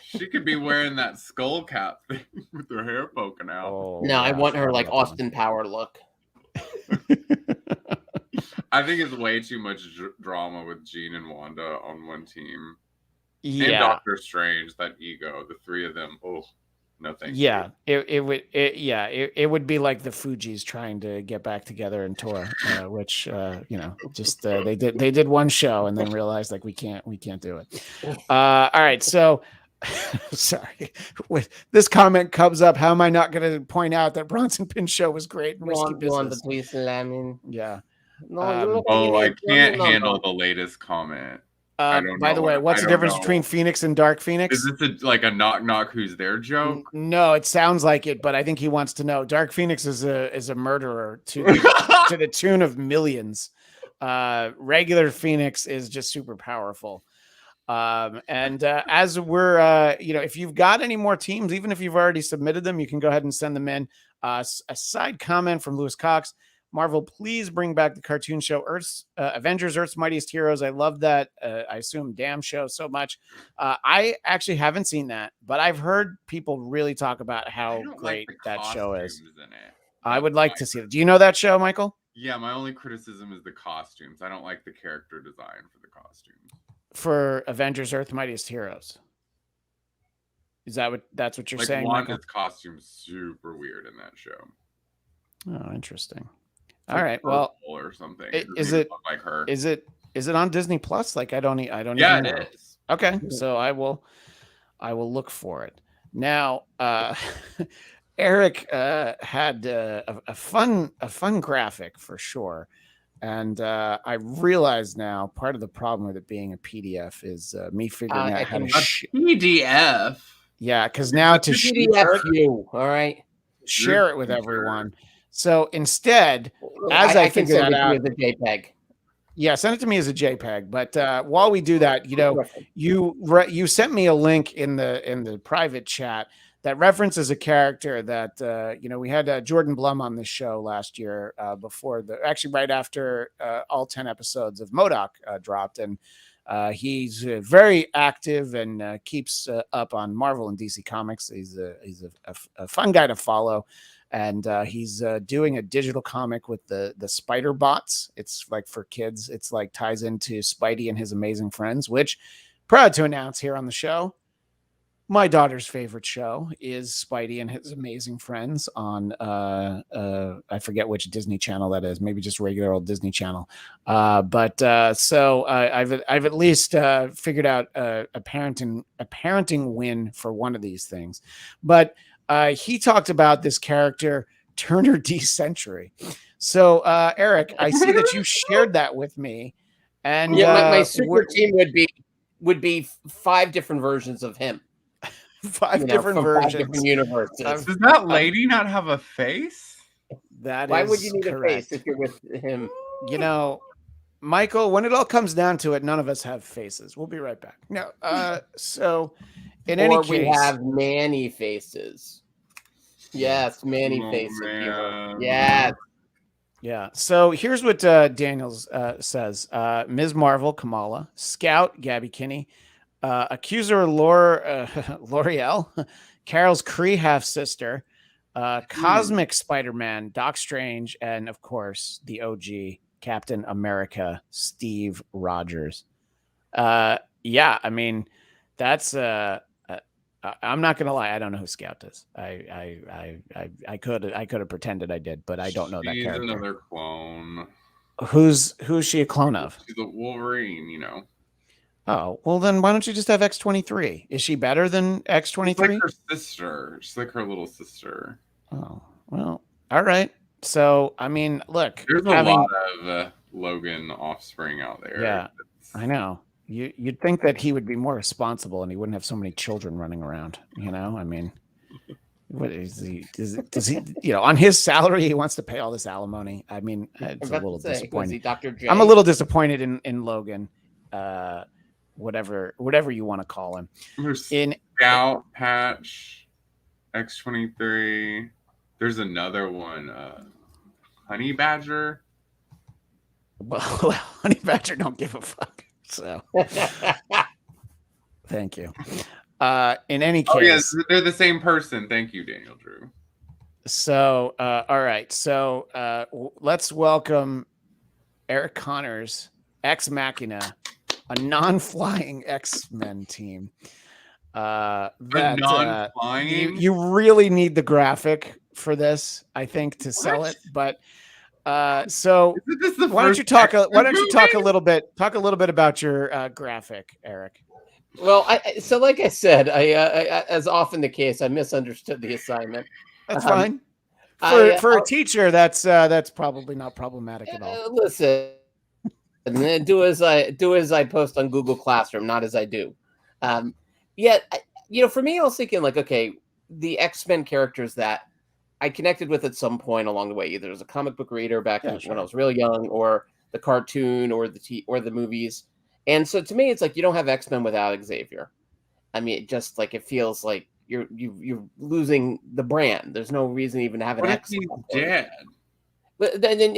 She could be wearing that skull cap thing with her hair poking out. Oh, no, I want her like Austin Power look. I think it's way too much drama with Jean and Wanda on one team. Yeah, and Doctor Strange, that ego, the three of them. Oh, no thank you. It would be like the Fugees trying to get back together in tour, which they did one show and then realized like we can't do it. All right, so. Sorry, this comment comes up. How am I not going to point out that Bronson Pinchot was great in Risky Business? Yeah. I can't handle the latest comment. By the way, what's the difference between Phoenix and Dark Phoenix? Is this like a knock knock who's there joke? No, it sounds like it, but I think he wants to know. Dark Phoenix is a murderer to the tune of millions. Regular Phoenix is just super powerful. As we're if you've got any more teams, even if you've already submitted them, you can go ahead and send them in. A side comment from Lewis Cox: Marvel, please bring back the cartoon show Avengers Earth's Mightiest Heroes. I love that I assume damn show so much. I actually haven't seen that, but I've heard people really talk about how great that show is. I would like to see it. Do you know that show, Michael? Yeah, my only criticism is the costumes. I don't like the character design for the costumes. For Avengers Earth's Mightiest Heroes. Is that's what you're saying? Wanda's costume's super weird in that show. Oh, interesting. All right. Well, or something. Is it like her? Is it on Disney Plus? Like I don't yeah, even know. It is. Okay. So I will look for it. Now, Eric had a fun graphic for sure. And I realize now part of the problem with it being a PDF is me figuring out how to PDF. Yeah, because now to PDF you, all right, share it with everyone. So instead, as I figure that out, as a JPEG. Yeah, send it to me as a JPEG. But while we do that, you sent me a link in the private chat that references a character that we had Jordan Blum on this show last year right after all 10 episodes of MODOK dropped, and he's very active and keeps up on Marvel and DC Comics. He's a fun guy to follow, and he's doing a digital comic with the Spider Bots. It's like for kids. It's like ties into Spidey and His Amazing Friends, which proud to announce here on the show. My daughter's favorite show is Spidey and His Amazing Friends on I forget which Disney channel that is, maybe just regular old Disney Channel. So I've at least figured out a parenting win for one of these things. But he talked about this character Turner D Century. So Eric, I see that you shared that with me, and my super team would be 5 different versions of him. 5 different versions. 5 different universes. Does that lady not have a face? Why would you need correct. A face if you're with him? Michael, when it all comes down to it, none of us have faces. We'll be right back. No, so in any case, we have Manny faces. Yes, Manny faces. Man. Yes. Yeah. So here's what Daniels says: Ms. Marvel, Kamala; Scout, Gabby Kinney; Accuser, L'Oreal; Carol's Kree half sister; Cosmic Spider-Man, Doc Strange; and of course the OG Captain America, Steve Rogers. Yeah, I mean, that's I'm not gonna lie, I don't know who Scout is. I could have pretended I did, but I don't know that She's character. another clone. Who's she a clone of? She's a Wolverine, you know. Oh, well then why don't you just have X-23? Is she better than She's X-23? like her sister. She's like her little sister. Oh, well, all right. So, I mean, look, There's a lot of Logan offspring out there. Yeah, I know. You'd think that he would be more responsible and he wouldn't have so many children running around, you know? I mean, what is he does he on his salary he wants to pay all this alimony? I mean, it's a little disappointing. Dr. J? I'm a little disappointed in Logan. Whatever you want to call him. In Scout, Patch, X-23. There's another one, Honey Badger. Well, Honey Badger don't give a fuck. So, thank you. In any case, yes, they're the same person. Thank you, Daniel Drew. So, all right. So, let's welcome Eric Connor's Ex Machina, a non-flying X-Men team. Non-flying. You really need the graphic for this, I think, to sell it. But so why don't you talk a little bit about your graphic, Eric? Well, so like I said, I as often the case, I misunderstood the assignment. That's fine. For a teacher, that's probably not problematic at all. Listen, and then do as I post on Google Classroom, not as I do. For me, I was thinking like, okay, the X-Men characters that I connected with at some point along the way, either as a comic book reader back when I was real young, or the cartoon, or the movies. And so to me, it's like you don't have X-Men without Xavier. I mean, it just like it feels like you're losing the brand. There's no reason even to have an X-Men. What if he's dead? But then you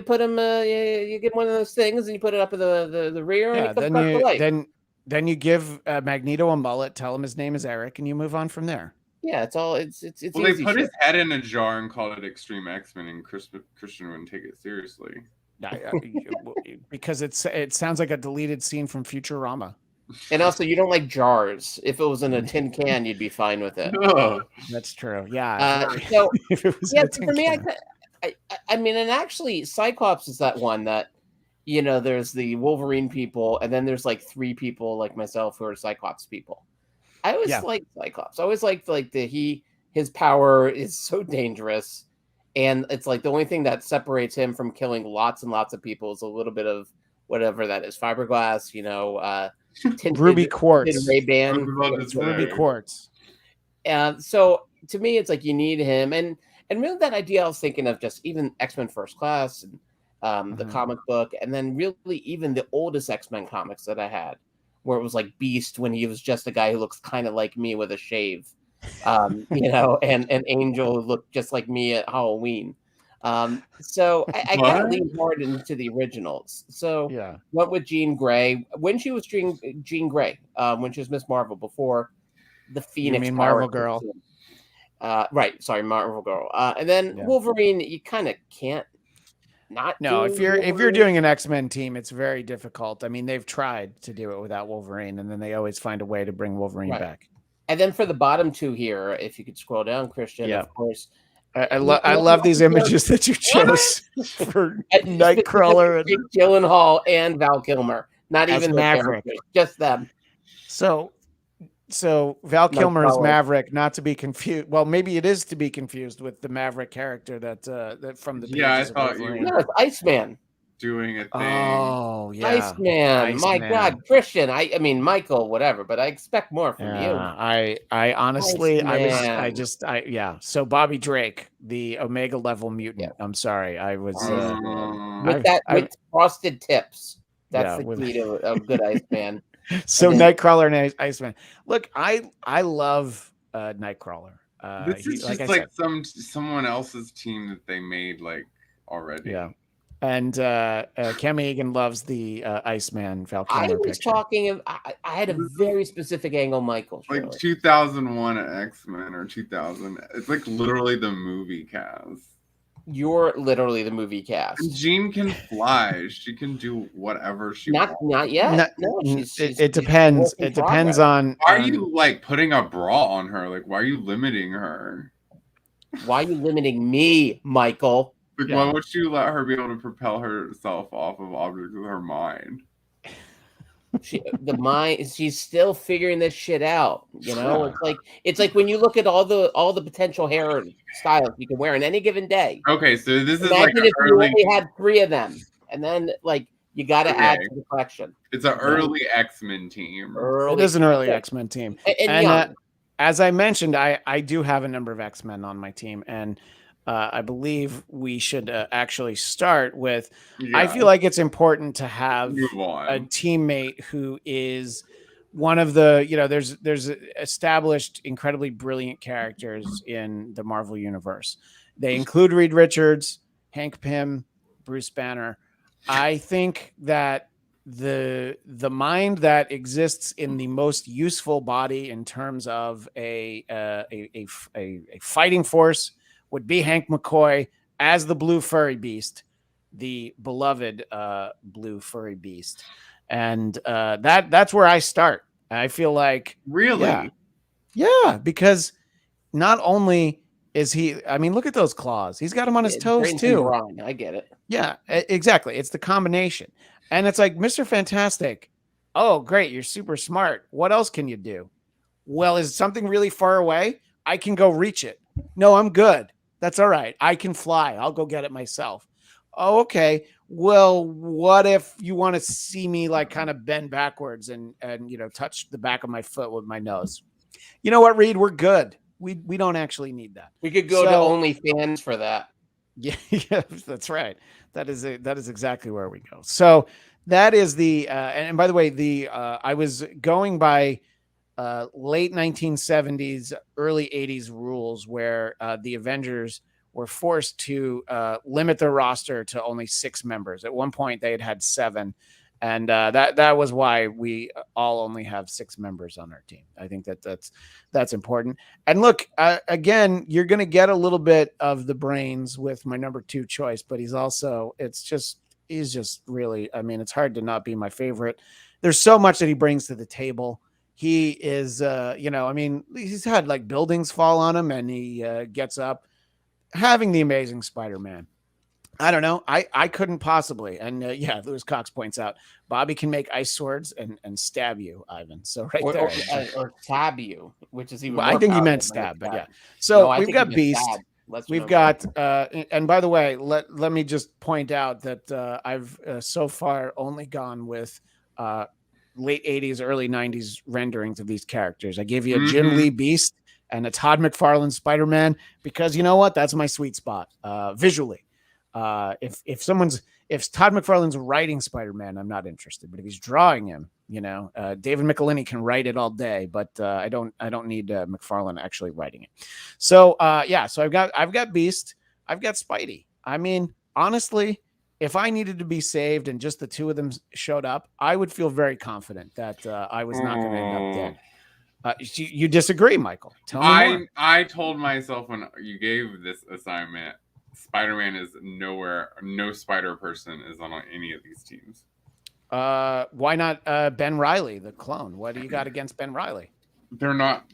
put him you get one of those things and you put it up in the rear. Yeah, and he comes back to life. Then you give Magneto a mullet, tell him his name is Eric, and you move on from there. Yeah, it's all it's. Well, they put his head in a jar and called it Extreme X-Men, and Christian wouldn't take it seriously. Because it sounds like a deleted scene from Futurama. And also, you don't like jars. If it was in a tin can, you'd be fine with it. Oh, that's true. Yeah. So for me, I mean, and actually, Cyclops is that one that, there's the Wolverine people, and then there's like 3 people like myself who are Cyclops people. I always liked Cyclops. I always liked his power is so dangerous, and it's like the only thing that separates him from killing lots and lots of people is a little bit of whatever that is, fiberglass, tinted, ruby quartz, Ray-Ban, ruby quartz. So to me, it's like you need him, and really that idea I was thinking of just even X-Men First Class and the comic book, and then really even the oldest X-Men comics that I had, where it was like Beast when he was just a guy who looks kind of like me with a shave, and Angel who looked just like me at Halloween. So I kind of leaned hard into the originals. So went with Jean Grey when she was Jean Grey, when she was Miss Marvel before the Phoenix. You mean Marvel Girl? Right. Sorry, Marvel Girl. And then Wolverine, you kind of can't not. No, if you're doing an X-Men team, it's very difficult. I mean, they've tried to do it without Wolverine, and then they always find a way to bring Wolverine back. And then for the bottom 2 here, if you could scroll down, Christian, of course. I love these images that you chose for Nightcrawler and Gyllenhaal and Val Kilmer. Not even Maverick, just them. So Val Kilmer is Maverick, not to be confused. Well, maybe it is to be confused with the Maverick character that from the pages I thought you were Iceman doing a thing. Oh yeah, Iceman. My God, Christian. I mean Michael, whatever. But I expect more from you. I honestly, Iceman. So Bobby Drake, the Omega level mutant. Yeah. I'm sorry, I was with frosted tips. That's the key to a good Iceman. So Nightcrawler and Iceman. Look, I love Nightcrawler. This is just like someone else's team that they made like already. Yeah. And Cam Egan loves the Iceman Val I Kilmer was picture. talking of. I had a very specific angle, Michael. Like Shirley. 2001 X-Men or 2000. It's like literally the movie cast. You're literally the movie And cast. Jean can fly. She can do whatever she wants. Not yet. No, It depends. work in It depends progress. on. Why are you like putting a bra on her? Like, why are you limiting her? Why are you limiting me, Michael? Like, why would you let her be able to propel herself off of objects with her mind? She's still figuring this shit out. You know, it's like when you look at all the potential hair styles you can wear in any given day. Okay, so this is Imagine like if you only had 3 of them, and then like you got to add to the collection. It's an early X-Men team. It is an early X-Men team, and as I mentioned, I do have a number of X-Men on my team, and I believe we should actually start with. Yeah. I feel like it's important to have a teammate who is one of the, there's established incredibly brilliant characters in the Marvel universe. They include Reed Richards, Hank Pym, Bruce Banner. I think that the mind that exists in the most useful body in terms of a fighting force would be Hank McCoy as the blue furry beast, the beloved blue furry beast. And that's where I start. I feel like really, yeah, because not only is he, I mean, look at those claws. He's got them on his toes too. I get it. Yeah, exactly. It's the combination. And it's like, Mr. Fantastic, oh, great, you're super smart. What else can you do? Well, is something really far away? I can go reach it. No, I'm good. That's all right. I can fly. I'll go get it myself. Oh, okay. Well, what if you want to see me like kind of bend backwards and touch the back of my foot with my nose? You know what, Reed? We're good. We don't actually need that. We could go to OnlyFans for that. Yeah, that's right. That is exactly where we go. So that is the and by the way, I was going by late 1970s, early 80s rules where the Avengers were forced to limit their roster to only 6 members. At one point, they had 7. And that was why we all only have 6 members on our team. I think that's important. And look, again, you're going to get a little bit of the brains with my number 2 choice, but he's just really, I mean, it's hard to not be my favorite. There's so much that he brings to the table. He is, I mean, he's had like buildings fall on him and he gets up. Having the Amazing Spider-Man. I don't know. I couldn't possibly. And Lewis Cox points out, Bobby can make ice swords and stab you, Ivan. So there. Or stab you, which is even more I think he meant stab, but yeah. So we've got Beast. We've got, and by the way, let me just point out that I've so far only gone with late 80s, early 90s renderings of these characters. I gave you a Jim Lee Beast and a Todd McFarlane Spider-Man because you know what? That's my sweet spot visually. If Todd McFarlane's writing Spider-Man, I'm not interested. But if he's drawing him, David Michelini can write it all day, but I don't need McFarlane actually writing it. So so I've got Beast, I've got Spidey. I mean, honestly, if I needed to be saved and just the 2 of them showed up, I would feel very confident that I was not going to end up dead. You disagree, Michael? Tell me more. I told myself when you gave this assignment, Spider-Man is nowhere. No Spider person is on any of these teams. Why not Ben Reilly, the clone? What do you got against Ben Reilly? They're not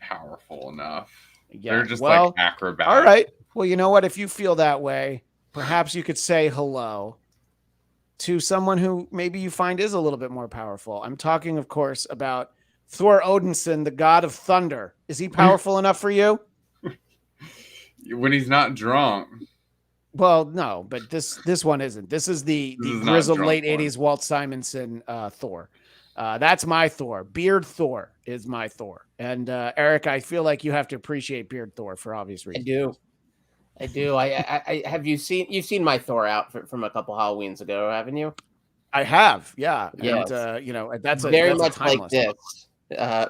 powerful enough. Yeah, they're just like acrobats. All right. Well, you know what? If you feel that way, perhaps you could say hello to someone who maybe you find is a little bit more powerful. I'm talking, of course, about Thor Odinson, the god of thunder. Is he powerful enough for you? When he's not drunk. Well, no, but this one isn't. This is the grizzled late 80s Walt Simonson Thor. That's my Thor. Beard Thor is my Thor. And Eric, I feel like you have to appreciate Beard Thor for obvious reasons. I do. I have you've seen my Thor outfit from a couple Halloweens ago, haven't you? I have, yeah. Yes. And that's very much like this.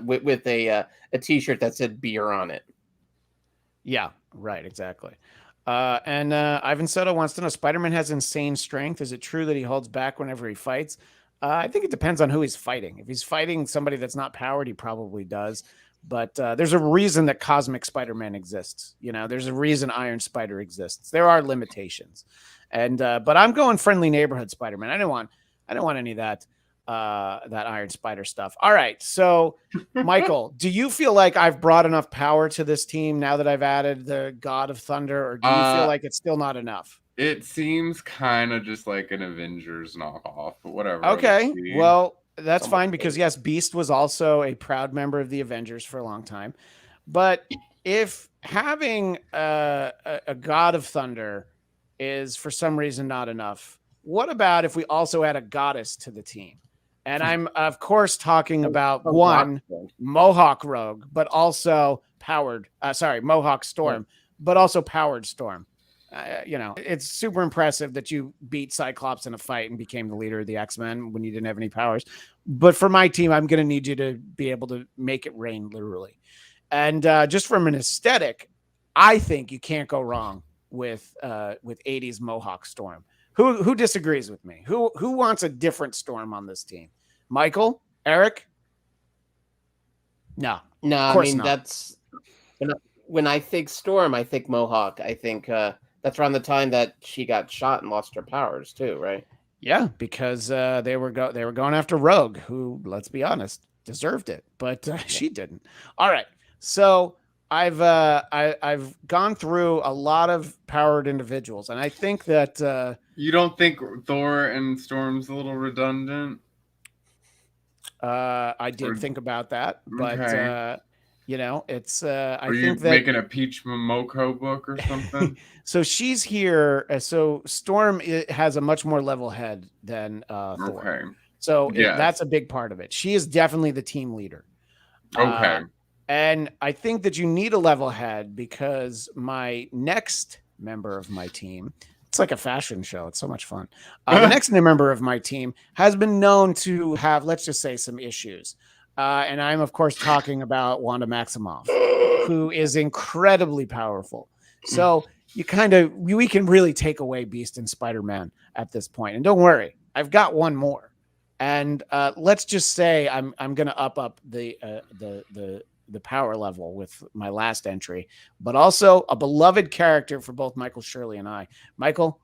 With a t-shirt that said beer on it. Yeah, right, exactly. And Ivan Soto wants to know, Spider-Man has insane strength. Is it true that he holds back whenever he fights? I think it depends on who he's fighting. If he's fighting somebody that's not powered, he probably does. But there's a reason that Cosmic Spider-Man exists. There's a reason Iron Spider exists. There are limitations. And but I'm going friendly neighborhood Spider-Man. I don't want any of that Iron Spider stuff. All right. So, Michael, do you feel like I've brought enough power to this team now that I've added the God of Thunder, or do you feel like it's still not enough? It seems kind of just like an Avengers knockoff, but whatever. Okay. Well, that's fine because, yes, Beast was also a proud member of the Avengers for a long time. But if having a God of Thunder is for some reason not enough, what about if we also add a goddess to the team? And I'm, of course, talking about one Mohawk Rogue, but also Mohawk Storm, but also powered Storm. It's super impressive that you beat Cyclops in a fight and became the leader of the X-Men when you didn't have any powers. But for my team, I'm going to need you to be able to make it rain, literally. And just from an aesthetic, I think you can't go wrong with 80s Mohawk Storm. Who disagrees with me? Who wants a different Storm on this team? Michael? Eric? No. No, I mean, that's when I think Storm, I think Mohawk. I think that's around the time that she got shot and lost her powers too, right? Yeah, because they were going after Rogue, who, let's be honest, deserved it, but she didn't. All right, so I've gone through a lot of powered individuals, and I think that you don't think Thor and Storm's a little redundant? I did think about that, but okay. It's I Are think you that making a Peach Momoko book or something? So she's here. So Storm has a much more level head than Thor. Okay. So that's a big part of it. She is definitely the team leader. Okay. And I think that you need a level head because my next member of my team, it's like a fashion show. It's so much fun. The next member of my team has been known to have, let's just say, some issues. And I'm, of course, talking about Wanda Maximoff, who is incredibly powerful. So we can really take away Beast and Spider-Man at this point. And don't worry, I've got one more. And let's just say I'm going to up the power level with my last entry, but also a beloved character for both Michael, Shirley, and I. Michael,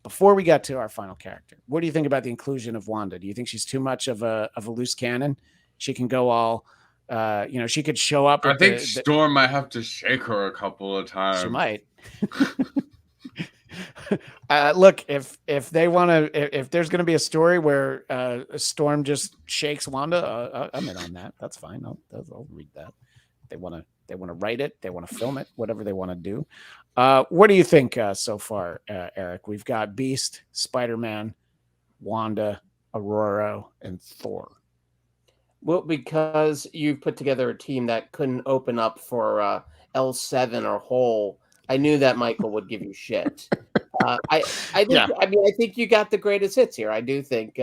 before we get to our final character, what do you think about the inclusion of Wanda? Do you think she's too much of a loose cannon? She can go all, she could show up. I think Storm might have to shake her a couple of times. She might. Look, if they want to, if there's going to be a story where Storm just shakes Wanda, I'm in on that. That's fine. I'll read that. They want to write it. They want to film it. Whatever they want to do. What do you think so far, Eric? We've got Beast, Spider-Man, Wanda, Aurora, and Thor. Well, because you've put together a team that couldn't open up for L7 or Hole, I knew that Michael would give you shit. I think you got the greatest hits here. I do think,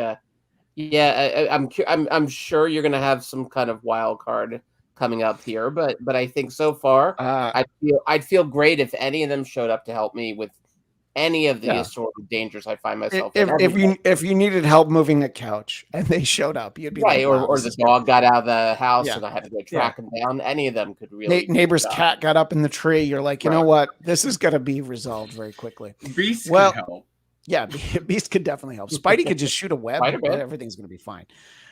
I'm sure you're gonna have some kind of wild card coming up here, but I think so far, I'd feel great if any of them showed up to help me with any of the assorted dangers I find myself in. If you needed help moving a couch and they showed up, you'd be right, like, wow, or the dog got out of the house and I had to go track him down. Any of them could really. Neighbor's cat got up in the tree. You're like, you know what? This is gonna be resolved very quickly. Beast can help. Yeah, Beast could definitely help. Spidey could just shoot a web. Everything's gonna be fine.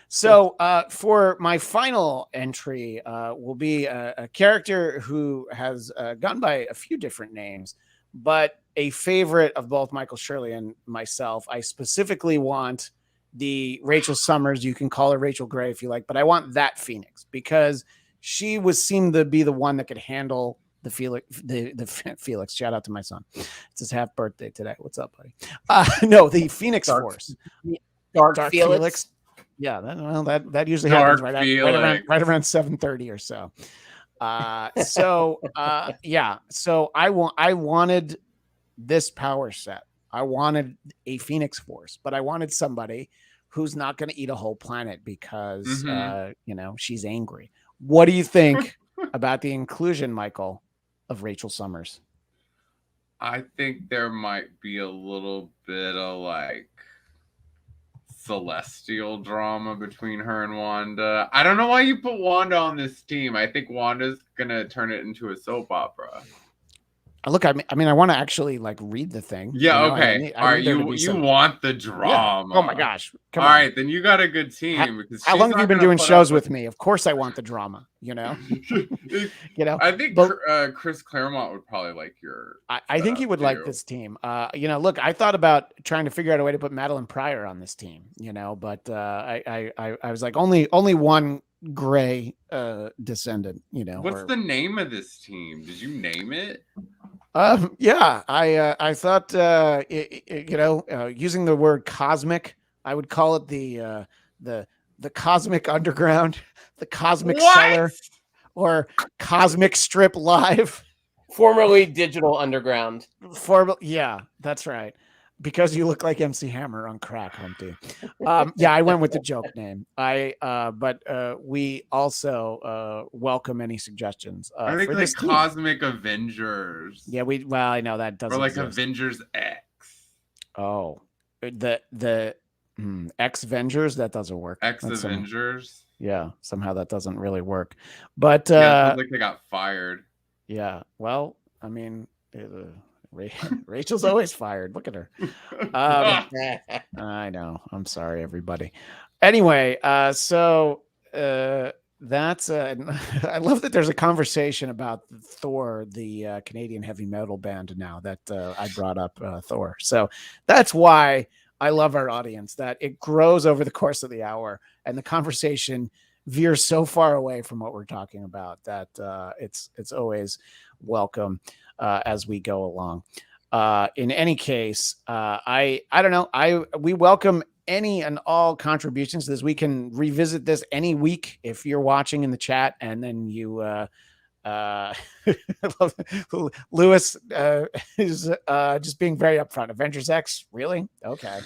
So for my final entry will be a character who has gone by a few different names, but a favorite of both Michael, Shirley, and myself. I specifically want the Rachel Summers. You can call her Rachel Gray if you like, but I want that Phoenix because she seemed to be the one that could handle the Felix. Shout out to my son. It's his half birthday today. What's up, buddy? No, the Phoenix Force. Dark Felix. Yeah, that usually happens right around 7:30 or so. So I wanted this power set. I wanted a Phoenix Force, but I wanted somebody who's not going to eat a whole planet because she's angry. What do you think about the inclusion, Michael, of Rachel Summers? I think there might be a little bit of like celestial drama between her and Wanda. I don't know why you put Wanda on this team. I think Wanda's gonna turn it into a soap opera. Look, I mean, I want to actually like read the thing. Yeah, you know? okay. I need there to be you some... want the Yeah. drama. Oh my gosh. Come All on. right, then you got a good team because How long have you been doing shows with me? Of course I want the drama, you know? You know, I think but Chris Claremont would probably like your I think he would like this team. You know, look, I thought about trying to figure out a way to put Madeline Pryor on this team, you know, but I was like only one gray descendant, you know. What's the name of this team? Did you name it? Yeah, I thought you know, using the word cosmic, I would call it the Cosmic Underground, the Cosmic Cellar, or Cosmic Strip Live. Formerly Digital Underground. Yeah, that's right. Because you look like MC Hammer on crack, Humpty. Yeah, I went with the joke name. But we also welcome any suggestions. I think for like this team. Cosmic Avengers. Yeah, well, I know that doesn't. Or like exist. Avengers X. Oh, the X Avengers, that doesn't work. X Avengers. Yeah, somehow that doesn't really work. But yeah, it feels like they got fired. Yeah, well, I mean, Rachel's always fired. Look at her. I know. I'm sorry, everybody. Anyway, so that's I love that there's a conversation about Thor, the Canadian heavy metal band now that I brought up Thor. So that's why I love our audience, that it grows over the course of the hour and the conversation veers so far away from what we're talking about that it's always welcome as we go along. In any case, I don't know. We welcome any and all contributions to this. We can revisit this any week if you're watching in the chat, and then you Lewis is just being very upfront. Avengers X, really? Okay.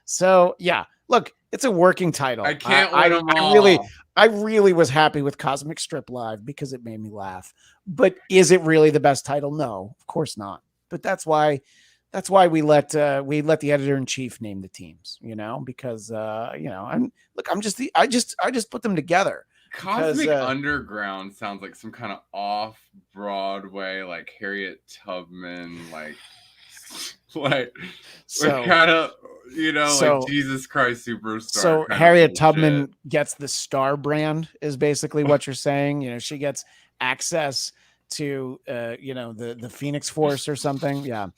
So yeah, look, it's a working title. I can't win them all. I really was happy with Cosmic Strip Live because it made me laugh. But is it really the best title? No, of course not. But that's why we let the editor-in-chief name the teams, you know, because you know, I just put them together. Cosmic Underground sounds like some kind of off-Broadway, like Harriet Tubman, like so kind of, you know, like Jesus Christ Superstar. So Harriet Tubman gets the Star brand is basically what you're saying. You know, she gets access to you know, the Phoenix Force or something. Yeah.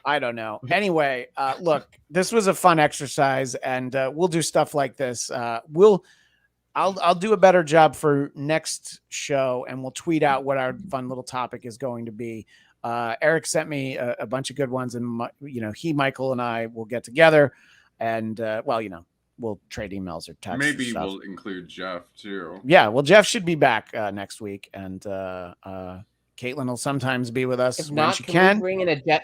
I don't know. Anyway, look, this was a fun exercise, and we'll do stuff like this. I'll do a better job for next show, and we'll tweet out what our fun little topic is going to be. Eric sent me a bunch of good ones, and you know, Michael and I will get together, and well, you know, we'll trade emails or texts. Maybe we'll include Jeff too. Yeah, well, Jeff should be back next week, and Caitlin will sometimes be with us when she can. We bring in a Jeff?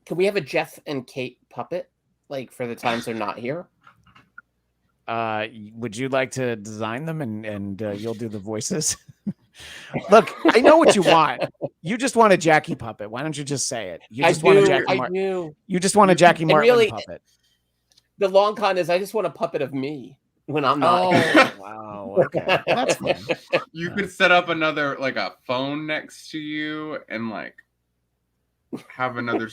Can we have a Jeff and Kate puppet, like for the times they're not here? Would you like to design them and you'll do the voices? Look, I know what you want. You just want a Jackie puppet. Why don't you just say it? You just want a Jackie Martin. You just want a Jackie Martin really, puppet. The long con is I just want a puppet of me when I'm not. Oh, wow. Okay. That's fine. You could set up another, like a phone next to you and like have another.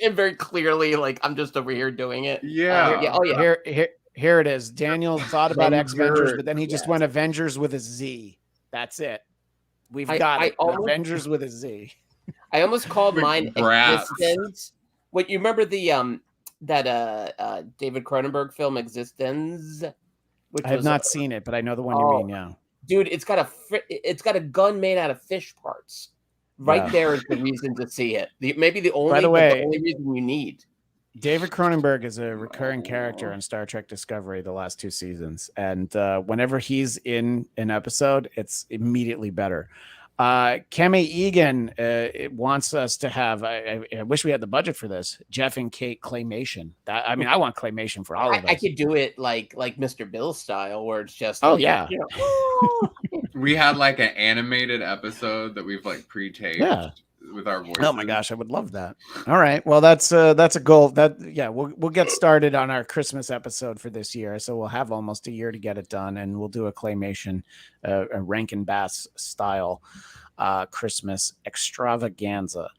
And very clearly, like I'm just over here doing it. Yeah. Oh yeah. Here it is. Daniel thought about X-Vengers, but then he just went Avengers with a Z. That's it. We've got it. Avengers with a Z. I almost called mine Existence. What you remember the that David Cronenberg film Existence? I have not seen it, but I know the one you mean. Yeah, dude, it's got a gun made out of fish parts. Right there is the reason to see it. Maybe the only reason you need. David Cronenberg is a recurring character in Star Trek Discovery the last 2 seasons, and whenever he's in an episode, it's immediately better. Kemi Egan wants us to have. I wish we had the budget for this. Jeff and Kate claymation. I mean, I want claymation for all of us. I could do it like Mr. Bill style, where it's just. Oh yeah. You know, we had like an animated episode that we've like pre-taped. Yeah. with our voices. Oh my gosh, I would love that. All right, well that's a goal. We'll get started on our Christmas episode for this year, so we'll have almost a year to get it done, and we'll do a claymation, a Rankin Bass style Christmas extravaganza.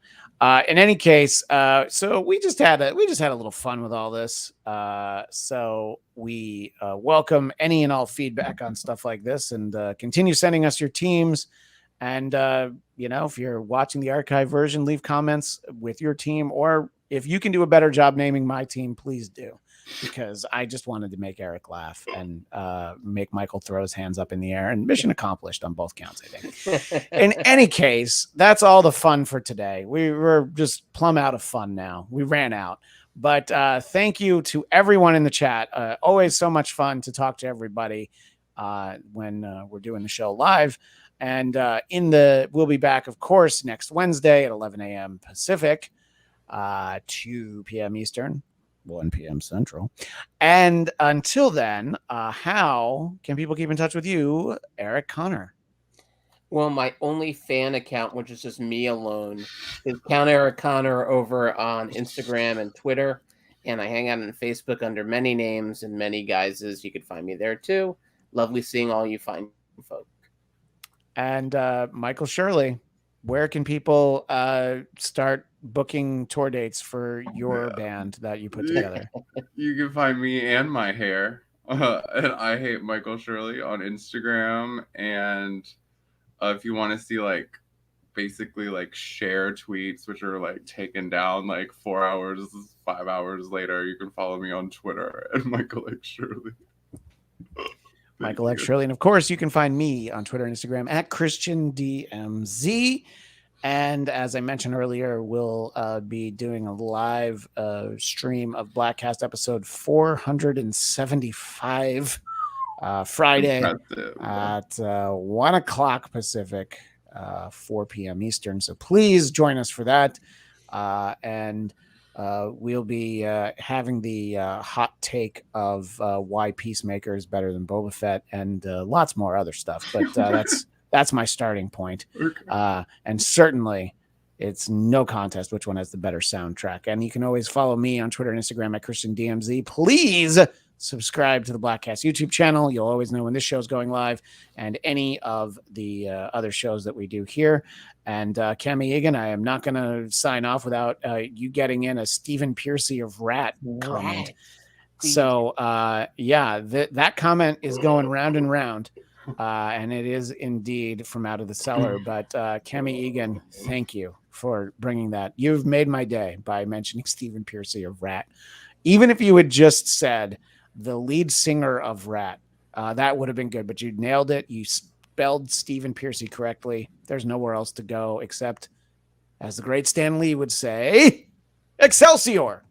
In any case, so we just had a little fun with all this. So we welcome any and all feedback on stuff like this, and continue sending us your teams. And if you're watching the archive version, leave comments with your team, or if you can do a better job naming my team, please do, because I just wanted to make Eric laugh and make Michael throw his hands up in the air, and mission accomplished on both counts, I think. In any case, that's all the fun for today. We were just plumb out of fun now. We ran out. But thank you to everyone in the chat. Always so much fun to talk to everybody when we're doing the show live. And we'll be back, of course, next Wednesday at 11 a.m. Pacific, 2 p.m. Eastern, 1 p.m. Central. And until then, how can people keep in touch with you, Eric Connor? Well, my only fan account, which is just me alone, is Count Eric Connor over on Instagram and Twitter. And I hang out on Facebook under many names and many guises. You can find me there too. Lovely seeing all you fine folks. And Michael Shirley, where can people start booking tour dates for your band that you put together? You can find me and my hair at I Hate Michael Shirley on Instagram. And if you want to see basically share tweets, which are taken down 4 hours, 5 hours later, you can follow me on Twitter at Michael X Shirley. Michael X Shirley. And of course, you can find me on Twitter and Instagram at ChristianDMZ. And as I mentioned earlier, we'll be doing a live stream of Blackcast episode 475 Friday at 1 o'clock Pacific, 4 p.m. Eastern. So please join us for that. And we'll be having the hot take of why Peacemaker is better than Boba Fett, and lots more other stuff. But that's my starting point. Okay. And certainly, it's no contest which one has the better soundtrack. And you can always follow me on Twitter and Instagram at ChristianDMZ. Please subscribe to the Blackcast YouTube channel. You'll always know when this show is going live, and any of the other shows that we do here. And Cami Egan, I am not going to sign off without you getting in a Stephen Piercy of Rat comment. So that comment is going round and round, and it is indeed from out of the cellar. But Cami Egan, thank you for bringing that. You've made my day by mentioning Stephen Piercy of Rat. Even if you had just said the lead singer of Rat, that would have been good, but you nailed it. You spelled Stephen Piercy correctly. There's nowhere else to go except, as the great Stan Lee would say, Excelsior!